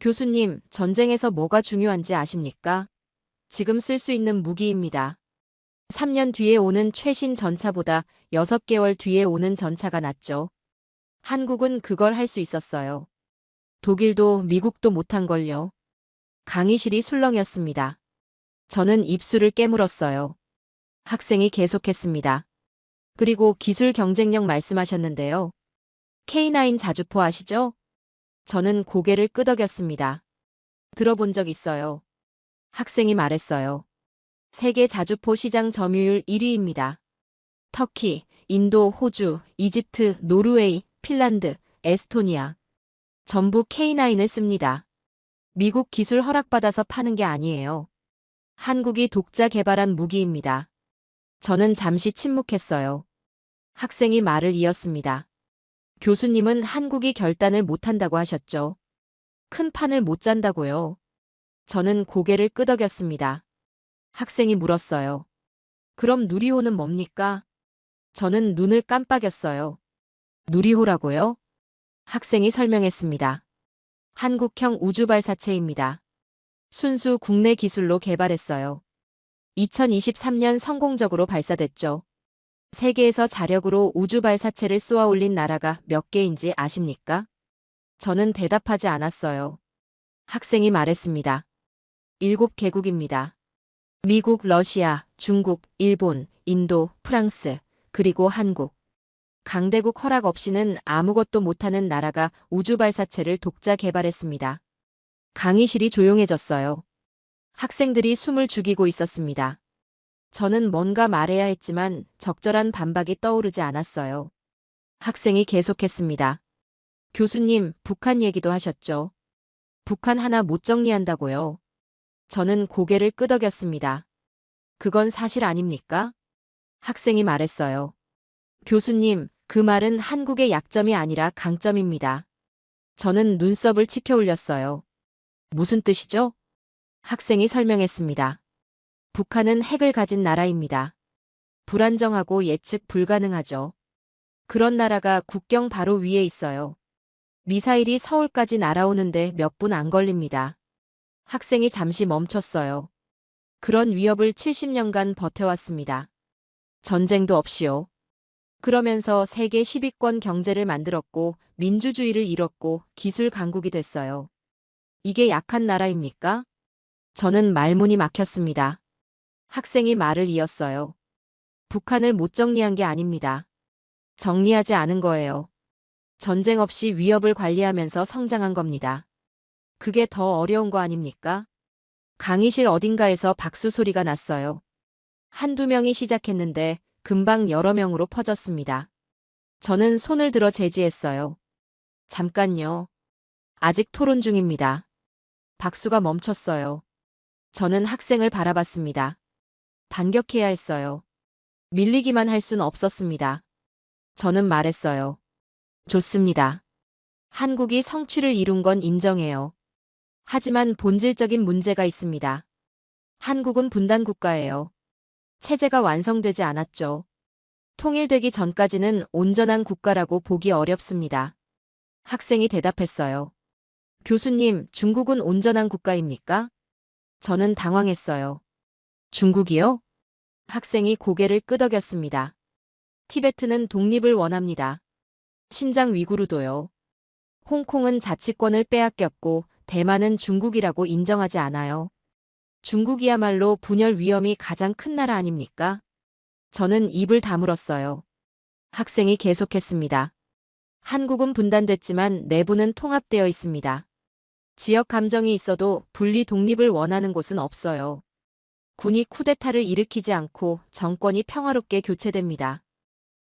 교수님, 전쟁에서 뭐가 중요한지 아십니까? 지금 쓸 수 있는 무기입니다. 3년 뒤에 오는 최신 전차보다 6개월 뒤에 오는 전차가 낫죠. 한국은 그걸 할 수 있었어요. 독일도 미국도 못한걸요. 강의실이 술렁였습니다. 저는 입술을 깨물었어요. 학생이 계속했습니다. 그리고 기술 경쟁력 말씀하셨는데요. K9 자주포 아시죠? 저는 고개를 끄덕였습니다. 들어본 적 있어요. 학생이 말했어요. 세계 자주포 시장 점유율 1위입니다. 터키, 인도, 호주, 이집트, 노르웨이, 핀란드, 에스토니아. 전부 K9을 씁니다. 미국 기술 허락받아서 파는 게 아니에요. 한국이 독자 개발한 무기입니다. 저는 잠시 침묵했어요. 학생이 말을 이었습니다. 교수님은 한국이 결단을 못한다고 하셨죠. 큰 판을 못 짠다고요. 저는 고개를 끄덕였습니다. 학생이 물었어요. 그럼 누리호는 뭡니까? 저는 눈을 깜빡였어요. 누리호라고요? 학생이 설명했습니다. 한국형 우주발사체입니다. 순수 국내 기술로 개발했어요. 2023년 성공적으로 발사됐죠. 세계에서 자력으로 우주발사체를 쏘아 올린 나라가 몇 개인지 아십니까? 저는 대답하지 않았어요. 학생이 말했습니다. 7개국입니다. 미국, 러시아, 중국, 일본, 인도, 프랑스, 그리고 한국. 강대국 허락 없이는 아무것도 못하는 나라가 우주발사체를 독자 개발했습니다. 강의실이 조용해졌어요. 학생들이 숨을 죽이고 있었습니다. 저는 뭔가 말해야 했지만 적절한 반박이 떠오르지 않았어요. 학생이 계속했습니다. 교수님, 북한 얘기도 하셨죠? 북한 하나 못 정리한다고요? 저는 고개를 끄덕였습니다. 그건 사실 아닙니까? 학생이 말했어요. 교수님, 그 말은 한국의 약점이 아니라 강점입니다. 저는 눈썹을 치켜 올렸어요. 무슨 뜻이죠? 학생이 설명했습니다. 북한은 핵을 가진 나라입니다. 불안정하고 예측 불가능하죠. 그런 나라가 국경 바로 위에 있어요. 미사일이 서울까지 날아오는데 몇 분 안 걸립니다. 학생이 잠시 멈췄어요. 그런 위협을 70년간 버텨왔습니다. 전쟁도 없이요. 그러면서 세계 10위권 경제를 만들었고 민주주의를 이뤘고 기술 강국이 됐어요. 이게 약한 나라입니까? 저는 말문이 막혔습니다. 학생이 말을 이었어요. 북한을 못 정리한 게 아닙니다. 정리하지 않은 거예요. 전쟁 없이 위협을 관리하면서 성장한 겁니다. 그게 더 어려운 거 아닙니까? 강의실 어딘가에서 박수 소리가 났어요. 한두 명이 시작했는데 금방 여러 명으로 퍼졌습니다. 저는 손을 들어 제지했어요. 잠깐요. 아직 토론 중입니다. 박수가 멈췄어요. 저는 학생을 바라봤습니다. 반격해야 했어요. 밀리기만 할 순 없었습니다. 저는 말했어요. 좋습니다. 한국이 성취를 이룬 건 인정해요. 하지만 본질적인 문제가 있습니다. 한국은 분단 국가예요. 체제가 완성되지 않았죠. 통일되기 전까지는 온전한 국가라고 보기 어렵습니다. 학생이 대답했어요. 교수님, 중국은 온전한 국가입니까? 저는 당황했어요. 중국이요? 학생이 고개를 끄덕였습니다. 티베트는 독립을 원합니다. 신장 위구르도요. 홍콩은 자치권을 빼앗겼고 대만은 중국이라고 인정하지 않아요. 중국이야말로 분열 위험이 가장 큰 나라 아닙니까? 저는 입을 다물었어요. 학생이 계속했습니다. 한국은 분단됐지만 내부는 통합되어 있습니다. 지역 감정이 있어도 분리 독립을 원하는 곳은 없어요. 군이 쿠데타를 일으키지 않고 정권이 평화롭게 교체됩니다.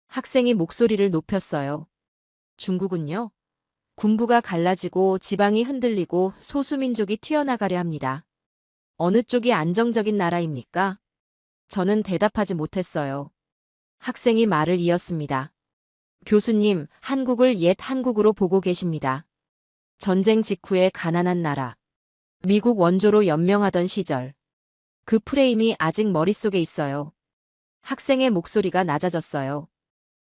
학생이 목소리를 높였어요. 중국은요? 군부가 갈라지고 지방이 흔들리고 소수민족이 튀어나가려 합니다. 어느 쪽이 안정적인 나라입니까? 저는 대답하지 못했어요. 학생이 말을 이었습니다. 교수님, 한국을 옛 한국으로 보고 계십니다. 전쟁 직후의 가난한 나라. 미국 원조로 연명하던 시절. 그 프레임이 아직 머릿속에 있어요. 학생의 목소리가 낮아졌어요.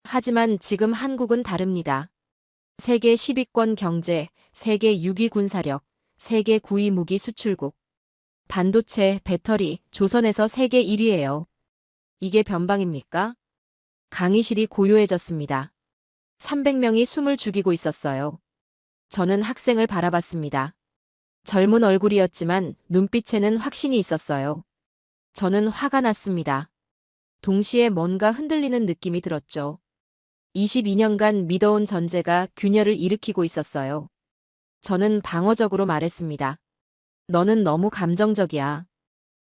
하지만 지금 한국은 다릅니다. 세계 10위권 경제, 세계 6위 군사력, 세계 9위 무기 수출국. 반도체, 배터리, 조선에서 세계 1위예요. 이게 변방입니까? 강의실이 고요해졌습니다. 300명이 숨을 죽이고 있었어요. 저는 학생을 바라봤습니다. 젊은 얼굴이었지만 눈빛에는 확신이 있었어요. 저는 화가 났습니다. 동시에 뭔가 흔들리는 느낌이 들었죠. 22년간 믿어온 전제가 균열을 일으키고 있었어요. 저는 방어적으로 말했습니다. 너는 너무 감정적이야.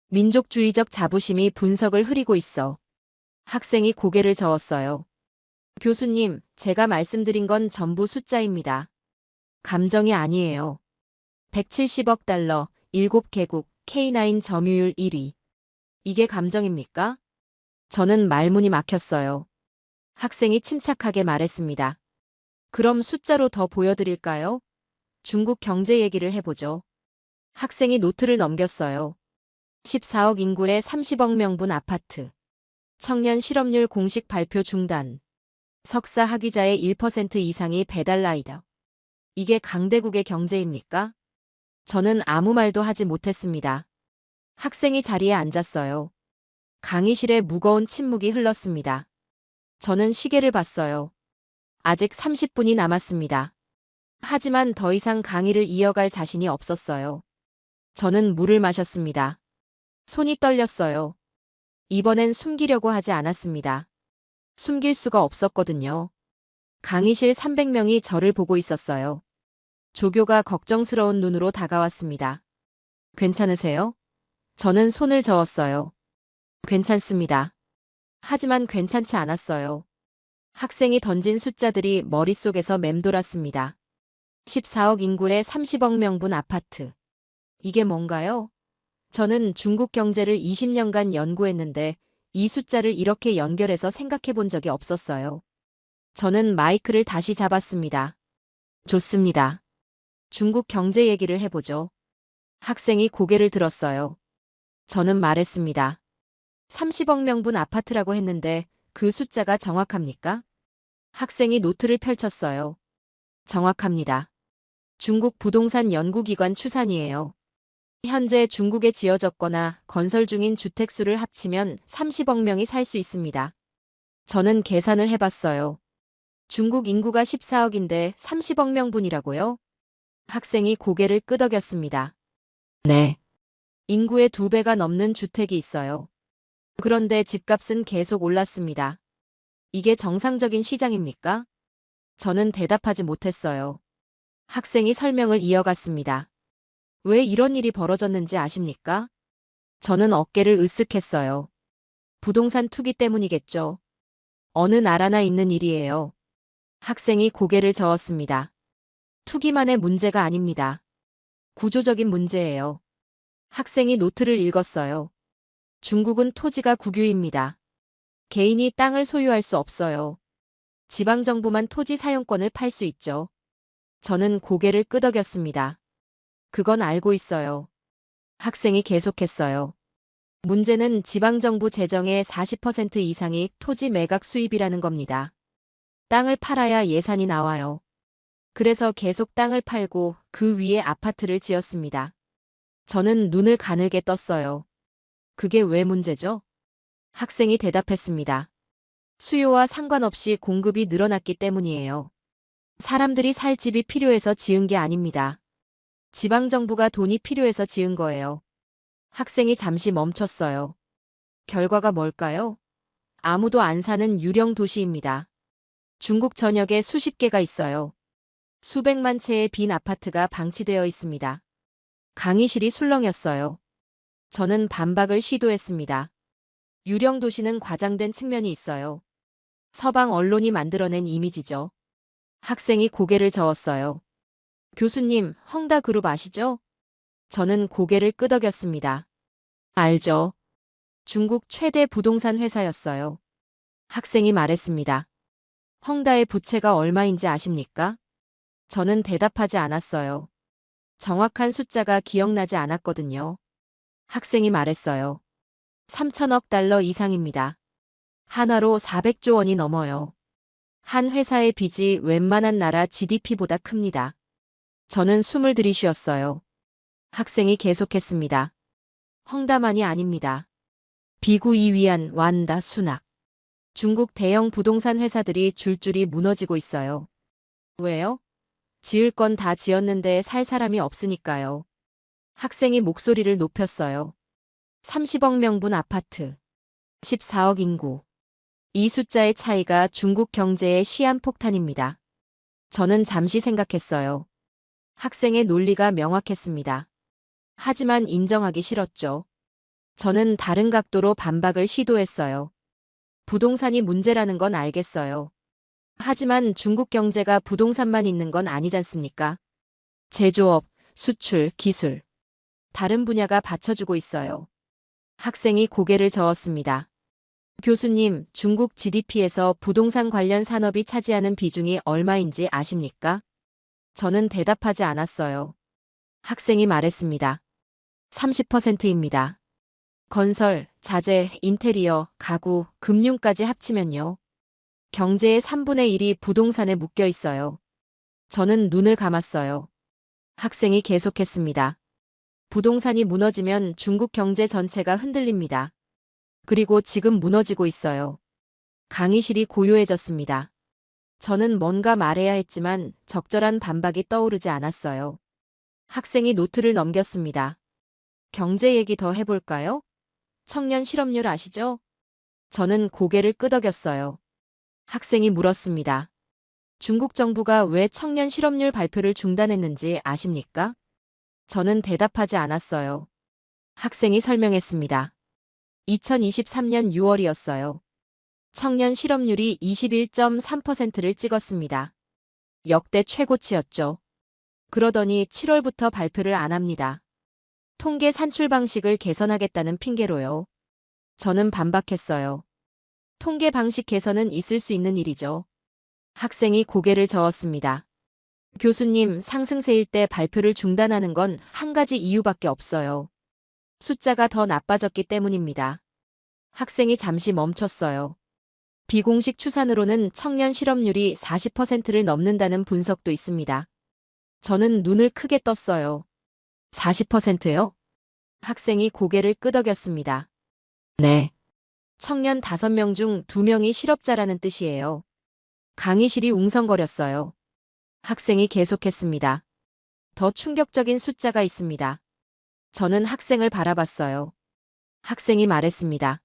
민족주의적 자부심이 분석을 흐리고 있어. 학생이 고개를 저었어요. 교수님, 제가 말씀드린 건 전부 숫자입니다. 감정이 아니에요. 170억 달러, 7개국, K9 점유율 1위. 이게 감정입니까? 저는 말문이 막혔어요. 학생이 침착하게 말했습니다. 그럼 숫자로 더 보여드릴까요? 중국 경제 얘기를 해보죠. 학생이 노트를 넘겼어요. 14억 인구에 30억 명분 아파트. 청년 실업률 공식 발표 중단. 석사 학위자의 1% 이상이 배달 라이더. 이게 강대국의 경제입니까? 저는 아무 말도 하지 못했습니다. 학생이 자리에 앉았어요. 강의실에 무거운 침묵이 흘렀습니다. 저는 시계를 봤어요. 아직 30분이 남았습니다. 하지만 더 이상 강의를 이어갈 자신이 없었어요. 저는 물을 마셨습니다. 손이 떨렸어요. 이번엔 숨기려고 하지 않았습니다. 숨길 수가 없었거든요. 강의실 300명이 저를 보고 있었어요. 조교가 걱정스러운 눈으로 다가왔습니다. 괜찮으세요? 저는 손을 저었어요. 괜찮습니다. 하지만 괜찮지 않았어요. 학생이 던진 숫자들이 머릿속에서 맴돌았습니다. 14억 인구에 30억 명분 아파트. 이게 뭔가요? 저는 중국 경제를 20년간 연구했는데 이 숫자를 이렇게 연결해서 생각해 본 적이 없었어요. 저는 마이크를 다시 잡았습니다. 좋습니다. 중국 경제 얘기를 해보죠. 학생이 고개를 들었어요. 저는 말했습니다. 30억 명분 아파트라고 했는데 그 숫자가 정확합니까? 학생이 노트를 펼쳤어요. 정확합니다. 중국 부동산 연구기관 추산이에요. 현재 중국에 지어졌거나 건설 중인 주택 수를 합치면 30억 명이 살 수 있습니다. 저는 계산을 해봤어요. 중국 인구가 14억인데 30억 명분이라고요? 학생이 고개를 끄덕였습니다. 네. 인구의 2배가 넘는 주택이 있어요. 그런데 집값은 계속 올랐습니다. 이게 정상적인 시장입니까? 저는 대답하지 못했어요. 학생이 설명을 이어갔습니다. 왜 이런 일이 벌어졌는지 아십니까? 저는 어깨를 으쓱했어요. 부동산 투기 때문이겠죠. 어느 나라나 있는 일이에요. 학생이 고개를 저었습니다. 투기만의 문제가 아닙니다. 구조적인 문제예요. 학생이 노트를 읽었어요. 중국은 토지가 국유입니다. 개인이 땅을 소유할 수 없어요. 지방정부만 토지 사용권을 팔 수 있죠. 저는 고개를 끄덕였습니다. 그건 알고 있어요. 학생이 계속했어요. 문제는 지방정부 재정의 40% 이상이 토지 매각 수입이라는 겁니다. 땅을 팔아야 예산이 나와요. 그래서 계속 땅을 팔고 그 위에 아파트를 지었습니다. 저는 눈을 가늘게 떴어요. 그게 왜 문제죠? 학생이 대답했습니다. 수요와 상관없이 공급이 늘어났기 때문이에요. 사람들이 살 집이 필요해서 지은 게 아닙니다. 지방정부가 돈이 필요해서 지은 거예요. 학생이 잠시 멈췄어요. 결과가 뭘까요? 아무도 안 사는 유령 도시입니다. 중국 전역에 수십 개가 있어요. 수백만 채의 빈 아파트가 방치되어 있습니다. 강의실이 술렁였어요. 저는 반박을 시도했습니다. 유령 도시는 과장된 측면이 있어요. 서방 언론이 만들어낸 이미지죠. 학생이 고개를 저었어요. 교수님, 헝다그룹 아시죠? 저는 고개를 끄덕였습니다. 알죠. 중국 최대 부동산 회사였어요. 학생이 말했습니다. 헝다의 부채가 얼마인지 아십니까? 저는 대답하지 않았어요. 정확한 숫자가 기억나지 않았거든요. 학생이 말했어요. 3천억 달러 이상입니다. 한화로 400조 원이 넘어요. 한 회사의 빚이 웬만한 나라 GDP보다 큽니다. 저는 숨을 들이쉬었어요. 학생이 계속했습니다. 헝다만이 아닙니다. 비구 이위안, 완다, 순악. 중국 대형 부동산 회사들이 줄줄이 무너지고 있어요. 왜요? 지을 건 다 지었는데 살 사람이 없으니까요. 학생이 목소리를 높였어요. 30억 명분 아파트, 14억 인구. 이 숫자의 차이가 중국 경제의 시한폭탄입니다. 저는 잠시 생각했어요. 학생의 논리가 명확했습니다. 하지만 인정하기 싫었죠. 저는 다른 각도로 반박을 시도했어요. 부동산이 문제라는 건 알겠어요. 하지만 중국 경제가 부동산만 있는 건 아니잖습니까? 제조업, 수출, 기술. 다른 분야가 받쳐주고 있어요. 학생이 고개를 저었습니다. 교수님, 중국 GDP에서 부동산 관련 산업이 차지하는 비중이 얼마인지 아십니까? 저는 대답하지 않았어요. 학생이 말했습니다. 30%입니다. 건설, 자재, 인테리어, 가구, 금융까지 합치면요. 경제의 3분의 1이 부동산에 묶여 있어요. 저는 눈을 감았어요. 학생이 계속했습니다. 부동산이 무너지면 중국 경제 전체가 흔들립니다. 그리고 지금 무너지고 있어요. 강의실이 고요해졌습니다. 저는 뭔가 말해야 했지만 적절한 반박이 떠오르지 않았어요. 학생이 노트를 넘겼습니다. 경제 얘기 더 해볼까요? 청년 실업률 아시죠? 저는 고개를 끄덕였어요. 학생이 물었습니다. 중국 정부가 왜 청년 실업률 발표를 중단했는지 아십니까? 저는 대답하지 않았어요. 학생이 설명했습니다. 2023년 6월이었어요. 청년 실업률이 21.3%를 찍었습니다. 역대 최고치였죠. 그러더니 7월부터 발표를 안 합니다. 통계 산출 방식을 개선하겠다는 핑계로요. 저는 반박했어요. 통계 방식 개선은 있을 수 있는 일이죠. 학생이 고개를 저었습니다. 교수님, 상승세일 때 발표를 중단하는 건 한 가지 이유밖에 없어요. 숫자가 더 나빠졌기 때문입니다. 학생이 잠시 멈췄어요. 비공식 추산으로는 청년 실업률이 40%를 넘는다는 분석도 있습니다. 저는 눈을 크게 떴어요. 40%요? 학생이 고개를 끄덕였습니다. 네. 청년 5명 중 2명이 실업자라는 뜻이에요. 강의실이 웅성거렸어요. 학생이 계속했습니다. 더 충격적인 숫자가 있습니다. 저는 학생을 바라봤어요. 학생이 말했습니다.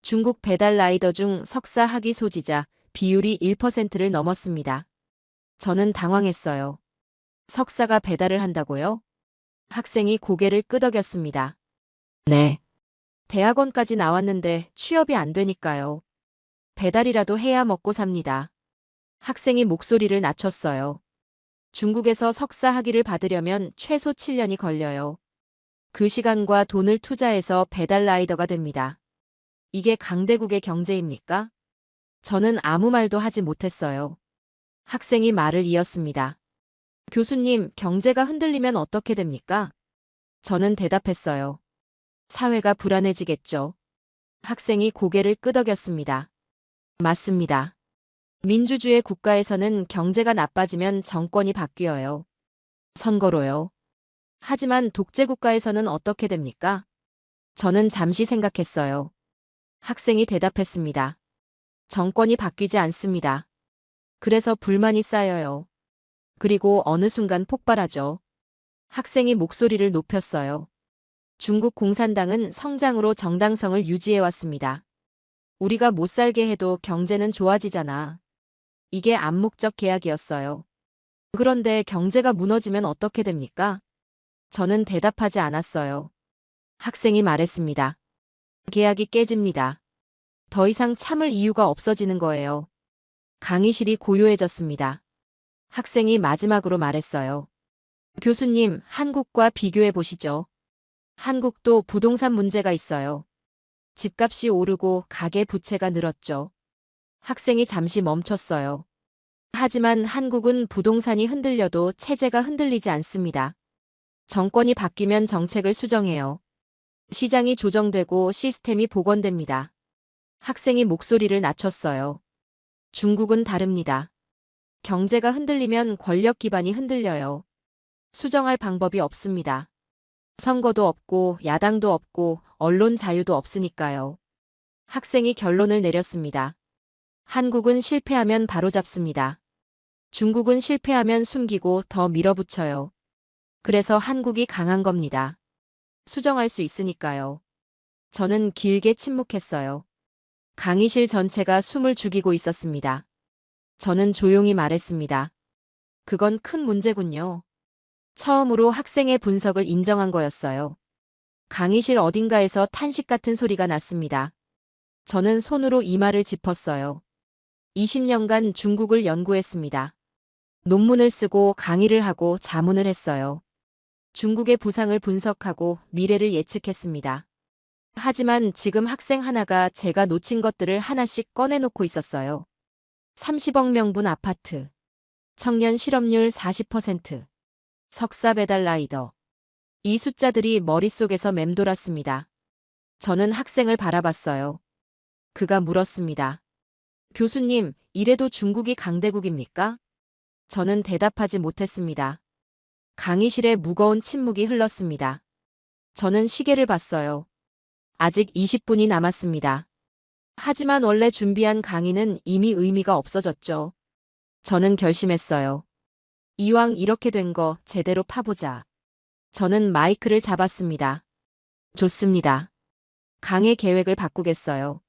중국 배달 라이더 중 석사 학위 소지자 비율이 1%를 넘었습니다. 저는 당황했어요. 석사가 배달을 한다고요? 학생이 고개를 끄덕였습니다. 네. 대학원까지 나왔는데 취업이 안 되니까요. 배달이라도 해야 먹고 삽니다. 학생이 목소리를 낮췄어요. 중국에서 석사 학위를 받으려면 최소 7년이 걸려요. 그 시간과 돈을 투자해서 배달 라이더가 됩니다. 이게 강대국의 경제입니까? 저는 아무 말도 하지 못했어요. 학생이 말을 이었습니다. 교수님, 경제가 흔들리면 어떻게 됩니까? 저는 대답했어요. 사회가 불안해지겠죠. 학생이 고개를 끄덕였습니다. 맞습니다. 민주주의 국가에서는 경제가 나빠지면 정권이 바뀌어요. 선거로요. 하지만 독재 국가에서는 어떻게 됩니까? 저는 잠시 생각했어요. 학생이 대답했습니다. 정권이 바뀌지 않습니다. 그래서 불만이 쌓여요. 그리고 어느 순간 폭발하죠. 학생이 목소리를 높였어요. 중국 공산당은 성장으로 정당성을 유지해왔습니다. 우리가 못 살게 해도 경제는 좋아지잖아. 이게 암묵적 계약이었어요. 그런데 경제가 무너지면 어떻게 됩니까? 저는 대답하지 않았어요. 학생이 말했습니다. 계약이 깨집니다. 더 이상 참을 이유가 없어지는 거예요. 강의실이 고요해졌습니다. 학생이 마지막으로 말했어요. 교수님, 한국과 비교해 보시죠. 한국도 부동산 문제가 있어요. 집값이 오르고 가계 부채가 늘었죠. 학생이 잠시 멈췄어요. 하지만 한국은 부동산이 흔들려도 체제가 흔들리지 않습니다. 정권이 바뀌면 정책을 수정해요. 시장이 조정되고 시스템이 복원됩니다. 학생이 목소리를 낮췄어요. 중국은 다릅니다. 경제가 흔들리면 권력 기반이 흔들려요. 수정할 방법이 없습니다. 선거도 없고 야당도 없고 언론 자유도 없으니까요. 학생이 결론을 내렸습니다. 한국은 실패하면 바로잡습니다. 중국은 실패하면 숨기고 더 밀어붙여요. 그래서 한국이 강한 겁니다. 수정할 수 있으니까요. 저는 길게 침묵했어요. 강의실 전체가 숨을 죽이고 있었습니다. 저는 조용히 말했습니다. 그건 큰 문제군요. 처음으로 학생의 분석을 인정한 거였어요. 강의실 어딘가에서 탄식 같은 소리가 났습니다. 저는 손으로 이마를 짚었어요. 20년간 중국을 연구했습니다. 논문을 쓰고 강의를 하고 자문을 했어요. 중국의 부상을 분석하고 미래를 예측했습니다. 하지만 지금 학생 하나가 제가 놓친 것들을 하나씩 꺼내놓고 있었어요. 30억 명분 아파트, 청년 실업률 40%, 석사 배달 라이더. 이 숫자들이 머릿속에서 맴돌았습니다. 저는 학생을 바라봤어요. 그가 물었습니다. 교수님, 이래도 중국이 강대국입니까? 저는 대답하지 못했습니다. 강의실에 무거운 침묵이 흘렀습니다. 저는 시계를 봤어요. 아직 20분이 남았습니다. 하지만 원래 준비한 강의는 이미 의미가 없어졌죠. 저는 결심했어요. 이왕 이렇게 된 거 제대로 파보자. 저는 마이크를 잡았습니다. 좋습니다. 강의 계획을 바꾸겠어요.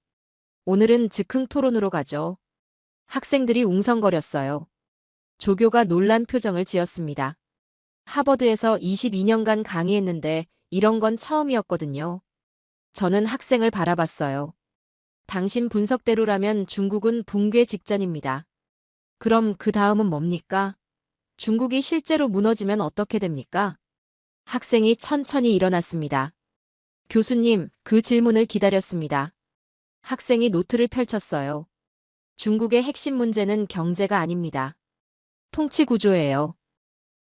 오늘은 즉흥 토론으로 가죠. 학생들이 웅성거렸어요. 조교가 놀란 표정을 지었습니다. 하버드에서 22년간 강의했는데 이런 건 처음이었거든요. 저는 학생을 바라봤어요. 당신 분석대로라면 중국은 붕괴 직전입니다. 그럼 그 다음은 뭡니까? 중국이 실제로 무너지면 어떻게 됩니까? 학생이 천천히 일어났습니다. 교수님, 그 질문을 기다렸습니다. 학생이 노트를 펼쳤어요. 중국의 핵심 문제는 경제가 아닙니다. 통치 구조예요.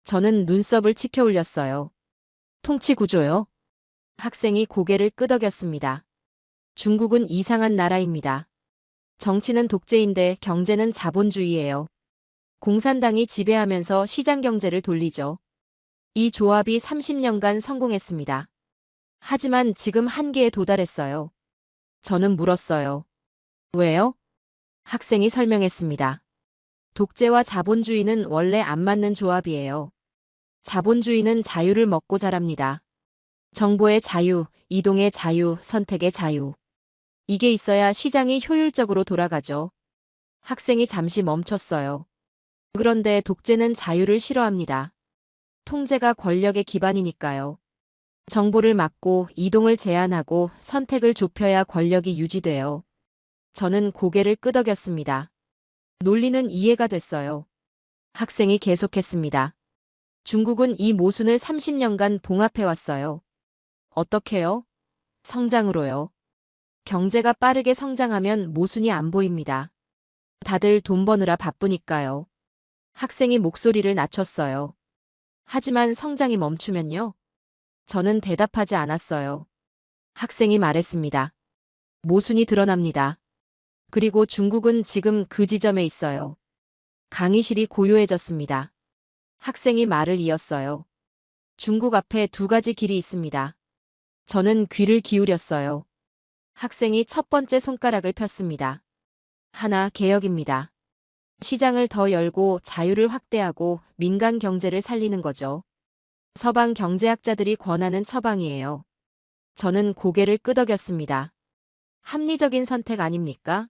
저는 눈썹을 치켜 올렸어요. 통치 구조요? 학생이 고개를 끄덕였습니다. 중국은 이상한 나라입니다. 정치는 독재인데 경제는 자본주의예요. 공산당이 지배하면서 시장 경제를 돌리죠. 이 조합이 30년간 성공했습니다. 하지만 지금 한계에 도달했어요. 저는 물었어요. 왜요? 학생이 설명했습니다. 독재와 자본주의는 원래 안 맞는 조합이에요. 자본주의는 자유를 먹고 자랍니다. 정보의 자유, 이동의 자유, 선택의 자유. 이게 있어야 시장이 효율적으로 돌아가죠. 학생이 잠시 멈췄어요. 그런데 독재는 자유를 싫어합니다. 통제가 권력의 기반이니까요. 정보를 막고 이동을 제한하고 선택을 좁혀야 권력이 유지돼요. 저는 고개를 끄덕였습니다. 논리는 이해가 됐어요. 학생이 계속했습니다. 중국은 이 모순을 30년간 봉합해왔어요. 어떻게요? 성장으로요. 경제가 빠르게 성장하면 모순이 안 보입니다. 다들 돈 버느라 바쁘니까요. 학생이 목소리를 낮췄어요. 하지만 성장이 멈추면요? 저는 대답하지 않았어요. 학생이 말했습니다. 모순이 드러납니다. 그리고 중국은 지금 그 지점에 있어요. 강의실이 고요해졌습니다. 학생이 말을 이었어요. 중국 앞에 두 가지 길이 있습니다. 저는 귀를 기울였어요. 학생이 첫 번째 손가락을 폈습니다. 하나, 개혁입니다. 시장을 더 열고 자유를 확대하고 민간 경제를 살리는 거죠. 서방 경제학자들이 권하는 처방이에요. 저는 고개를 끄덕였습니다. 합리적인 선택 아닙니까?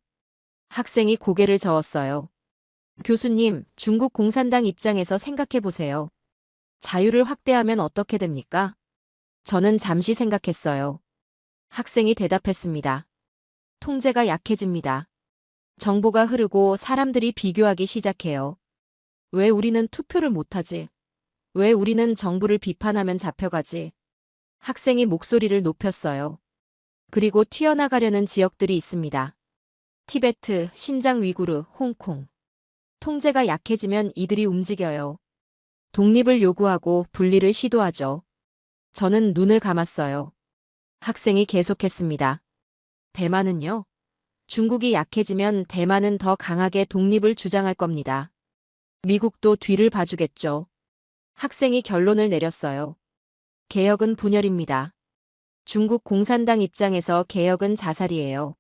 학생이 고개를 저었어요. 교수님, 중국 공산당 입장에서 생각해 보세요. 자유를 확대하면 어떻게 됩니까? 저는 잠시 생각했어요. 학생이 대답했습니다. 통제가 약해집니다. 정보가 흐르고 사람들이 비교하기 시작해요. 왜 우리는 투표를 못하지? 왜 우리는 정부를 비판하면 잡혀가지? 학생이 목소리를 높였어요. 그리고 튀어나가려는 지역들이 있습니다. 티베트, 신장 위구르, 홍콩. 통제가 약해지면 이들이 움직여요. 독립을 요구하고 분리를 시도하죠. 저는 눈을 감았어요. 학생이 계속했습니다. 대만은요? 중국이 약해지면 대만은 더 강하게 독립을 주장할 겁니다. 미국도 뒤를 봐주겠죠. 학생이 결론을 내렸어요. 개혁은 분열입니다. 중국 공산당 입장에서 개혁은 자살이에요.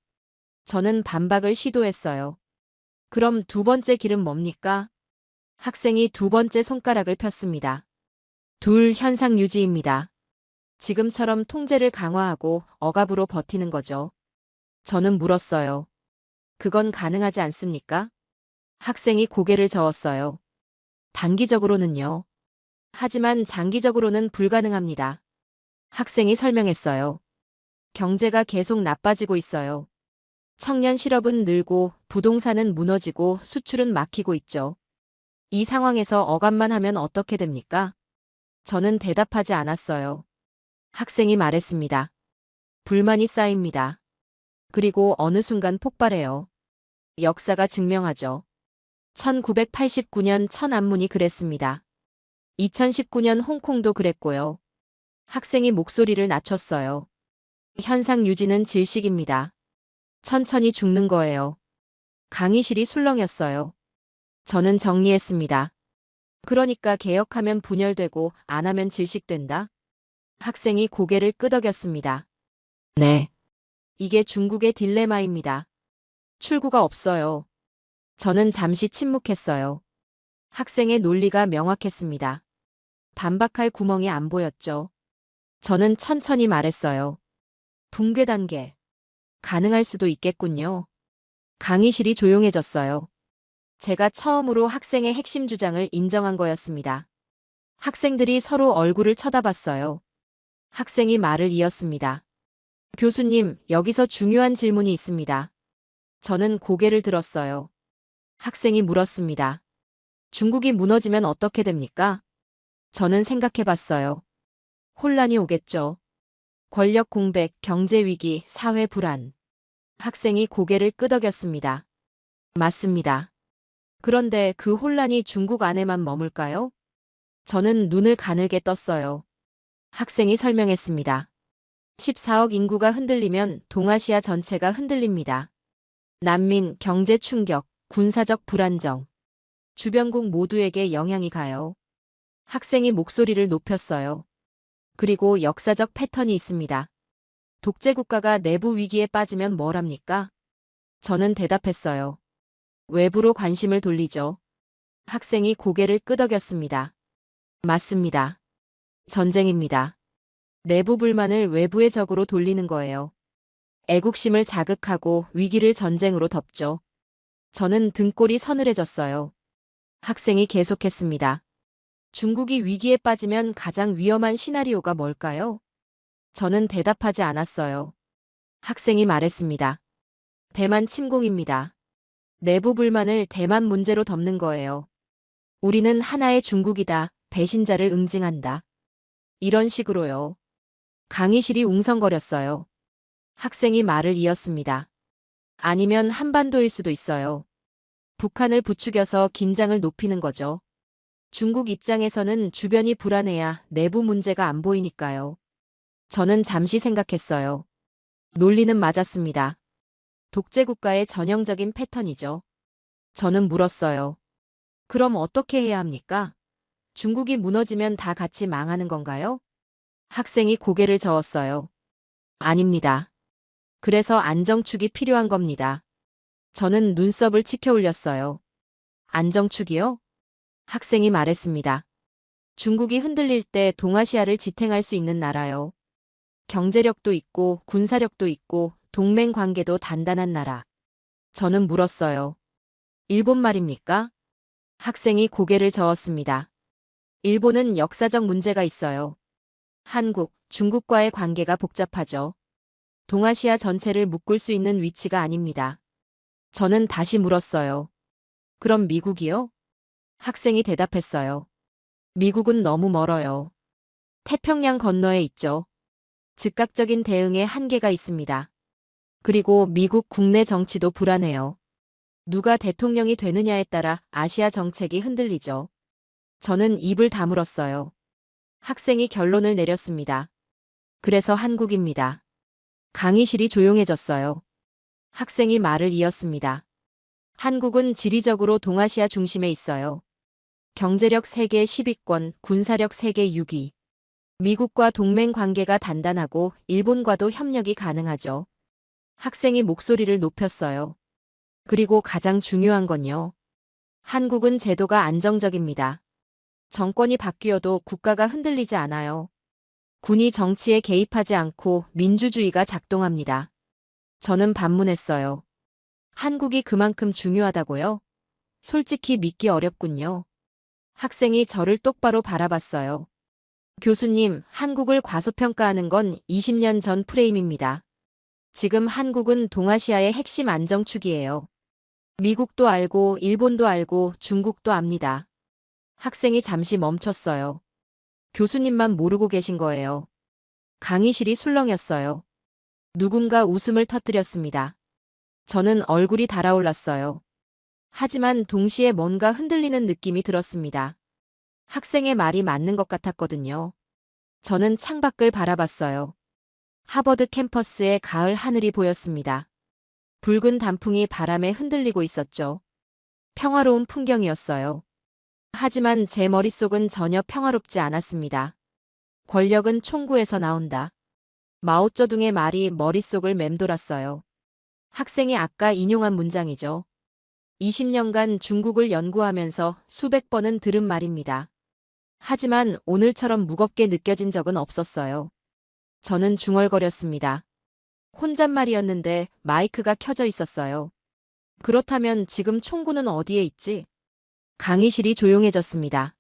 저는 반박을 시도했어요. 그럼 두 번째 길은 뭡니까? 학생이 두 번째 손가락을 폈습니다. 둘, 현상 유지입니다. 지금처럼 통제를 강화하고 억압으로 버티는 거죠. 저는 물었어요. 그건 가능하지 않습니까? 학생이 고개를 저었어요. 단기적으로는요. 하지만 장기적으로는 불가능합니다. 학생이 설명했어요. 경제가 계속 나빠지고 있어요. 청년 실업은 늘고 부동산은 무너지고 수출은 막히고 있죠. 이 상황에서 억압만 하면 어떻게 됩니까? 저는 대답하지 않았어요. 학생이 말했습니다. 불만이 쌓입니다. 그리고 어느 순간 폭발해요. 역사가 증명하죠. 1989년 천안문이 그랬습니다. 2019년 홍콩도 그랬고요. 학생이 목소리를 낮췄어요. 현상 유지는 질식입니다. 천천히 죽는 거예요. 강의실이 술렁였어요. 저는 정리했습니다. 그러니까 개혁하면 분열되고 안 하면 질식된다? 학생이 고개를 끄덕였습니다. 네. 이게 중국의 딜레마입니다. 출구가 없어요. 저는 잠시 침묵했어요. 학생의 논리가 명확했습니다. 반박할 구멍이 안 보였죠. 저는 천천히 말했어요. 붕괴 단계. 가능할 수도 있겠군요. 강의실이 조용해졌어요. 제가 처음으로 학생의 핵심 주장을 인정한 거였습니다. 학생들이 서로 얼굴을 쳐다봤어요. 학생이 말을 이었습니다. 교수님, 여기서 중요한 질문이 있습니다. 저는 고개를 들었어요. 학생이 물었습니다. 중국이 무너지면 어떻게 됩니까? 저는 생각해봤어요. 혼란이 오겠죠. 권력 공백, 경제 위기, 사회 불안. 학생이 고개를 끄덕였습니다. 맞습니다. 그런데 그 혼란이 중국 안에만 머물까요? 저는 눈을 가늘게 떴어요. 학생이 설명했습니다. 14억 인구가 흔들리면 동아시아 전체가 흔들립니다. 난민, 경제 충격, 군사적 불안정. 주변국 모두에게 영향이 가요. 학생이 목소리를 높였어요. 그리고 역사적 패턴이 있습니다. 독재 국가가 내부 위기에 빠지면 뭘 합니까? 저는 대답했어요. 외부로 관심을 돌리죠. 학생이 고개를 끄덕였습니다. 맞습니다. 전쟁입니다. 내부 불만을 외부의 적으로 돌리는 거예요. 애국심을 자극하고 위기를 전쟁으로 덮죠. 저는 등골이 서늘해졌어요. 학생이 계속했습니다. 중국이 위기에 빠지면 가장 위험한 시나리오가 뭘까요? 저는 대답하지 않았어요. 학생이 말했습니다. 대만 침공입니다. 내부 불만을 대만 문제로 덮는 거예요. 우리는 하나의 중국이다. 배신자를 응징한다. 이런 식으로요. 강의실이 웅성거렸어요. 학생이 말을 이었습니다. 아니면 한반도일 수도 있어요. 북한을 부추겨서 긴장을 높이는 거죠. 중국 입장에서는 주변이 불안해야 내부 문제가 안 보이니까요. 저는 잠시 생각했어요. 논리는 맞았습니다. 독재국가의 전형적인 패턴이죠. 저는 물었어요. 그럼 어떻게 해야 합니까? 중국이 무너지면 다 같이 망하는 건가요? 학생이 고개를 저었어요. 아닙니다. 그래서 안정축이 필요한 겁니다. 저는 눈썹을 치켜 올렸어요. 안정축이요? 학생이 말했습니다. 중국이 흔들릴 때 동아시아를 지탱할 수 있는 나라요. 경제력도 있고 군사력도 있고 동맹 관계도 단단한 나라. 저는 물었어요. 일본 말입니까? 학생이 고개를 저었습니다. 일본은 역사적 문제가 있어요. 한국, 중국과의 관계가 복잡하죠. 동아시아 전체를 묶을 수 있는 위치가 아닙니다. 저는 다시 물었어요. 그럼 미국이요? 학생이 대답했어요. 미국은 너무 멀어요. 태평양 건너에 있죠. 즉각적인 대응에 한계가 있습니다. 그리고 미국 국내 정치도 불안해요. 누가 대통령이 되느냐에 따라 아시아 정책이 흔들리죠. 저는 입을 다물었어요. 학생이 결론을 내렸습니다. 그래서 한국입니다. 강의실이 조용해졌어요. 학생이 말을 이었습니다. 한국은 지리적으로 동아시아 중심에 있어요. 경제력 세계 10위권, 군사력 세계 6위. 미국과 동맹 관계가 단단하고 일본과도 협력이 가능하죠. 학생이 목소리를 높였어요. 그리고 가장 중요한 건요. 한국은 제도가 안정적입니다. 정권이 바뀌어도 국가가 흔들리지 않아요. 군이 정치에 개입하지 않고 민주주의가 작동합니다. 저는 반문했어요. 한국이 그만큼 중요하다고요? 솔직히 믿기 어렵군요. 학생이 저를 똑바로 바라봤어요. 교수님, 한국을 과소평가하는 건 20년 전 프레임입니다. 지금 한국은 동아시아의 핵심 안정축이에요. 미국도 알고, 일본도 알고, 중국도 압니다. 학생이 잠시 멈췄어요. 교수님만 모르고 계신 거예요. 강의실이 술렁였어요. 누군가 웃음을 터뜨렸습니다. 저는 얼굴이 달아올랐어요. 하지만 동시에 뭔가 흔들리는 느낌이 들었습니다. 학생의 말이 맞는 것 같았거든요. 저는 창밖을 바라봤어요. 하버드 캠퍼스의 가을 하늘이 보였습니다. 붉은 단풍이 바람에 흔들리고 있었죠. 평화로운 풍경이었어요. 하지만 제 머릿속은 전혀 평화롭지 않았습니다. 권력은 총구에서 나온다. 마오쩌둥의 말이 머릿속을 맴돌았어요. 학생이 아까 인용한 문장이죠. 20년간 중국을 연구하면서 수백 번은 들은 말입니다. 하지만 오늘처럼 무겁게 느껴진 적은 없었어요. 저는 중얼거렸습니다. 혼잣말이었는데 마이크가 켜져 있었어요. 그렇다면 지금 총구는 어디에 있지? 강의실이 조용해졌습니다.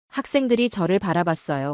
학생들이 저를 바라봤어요.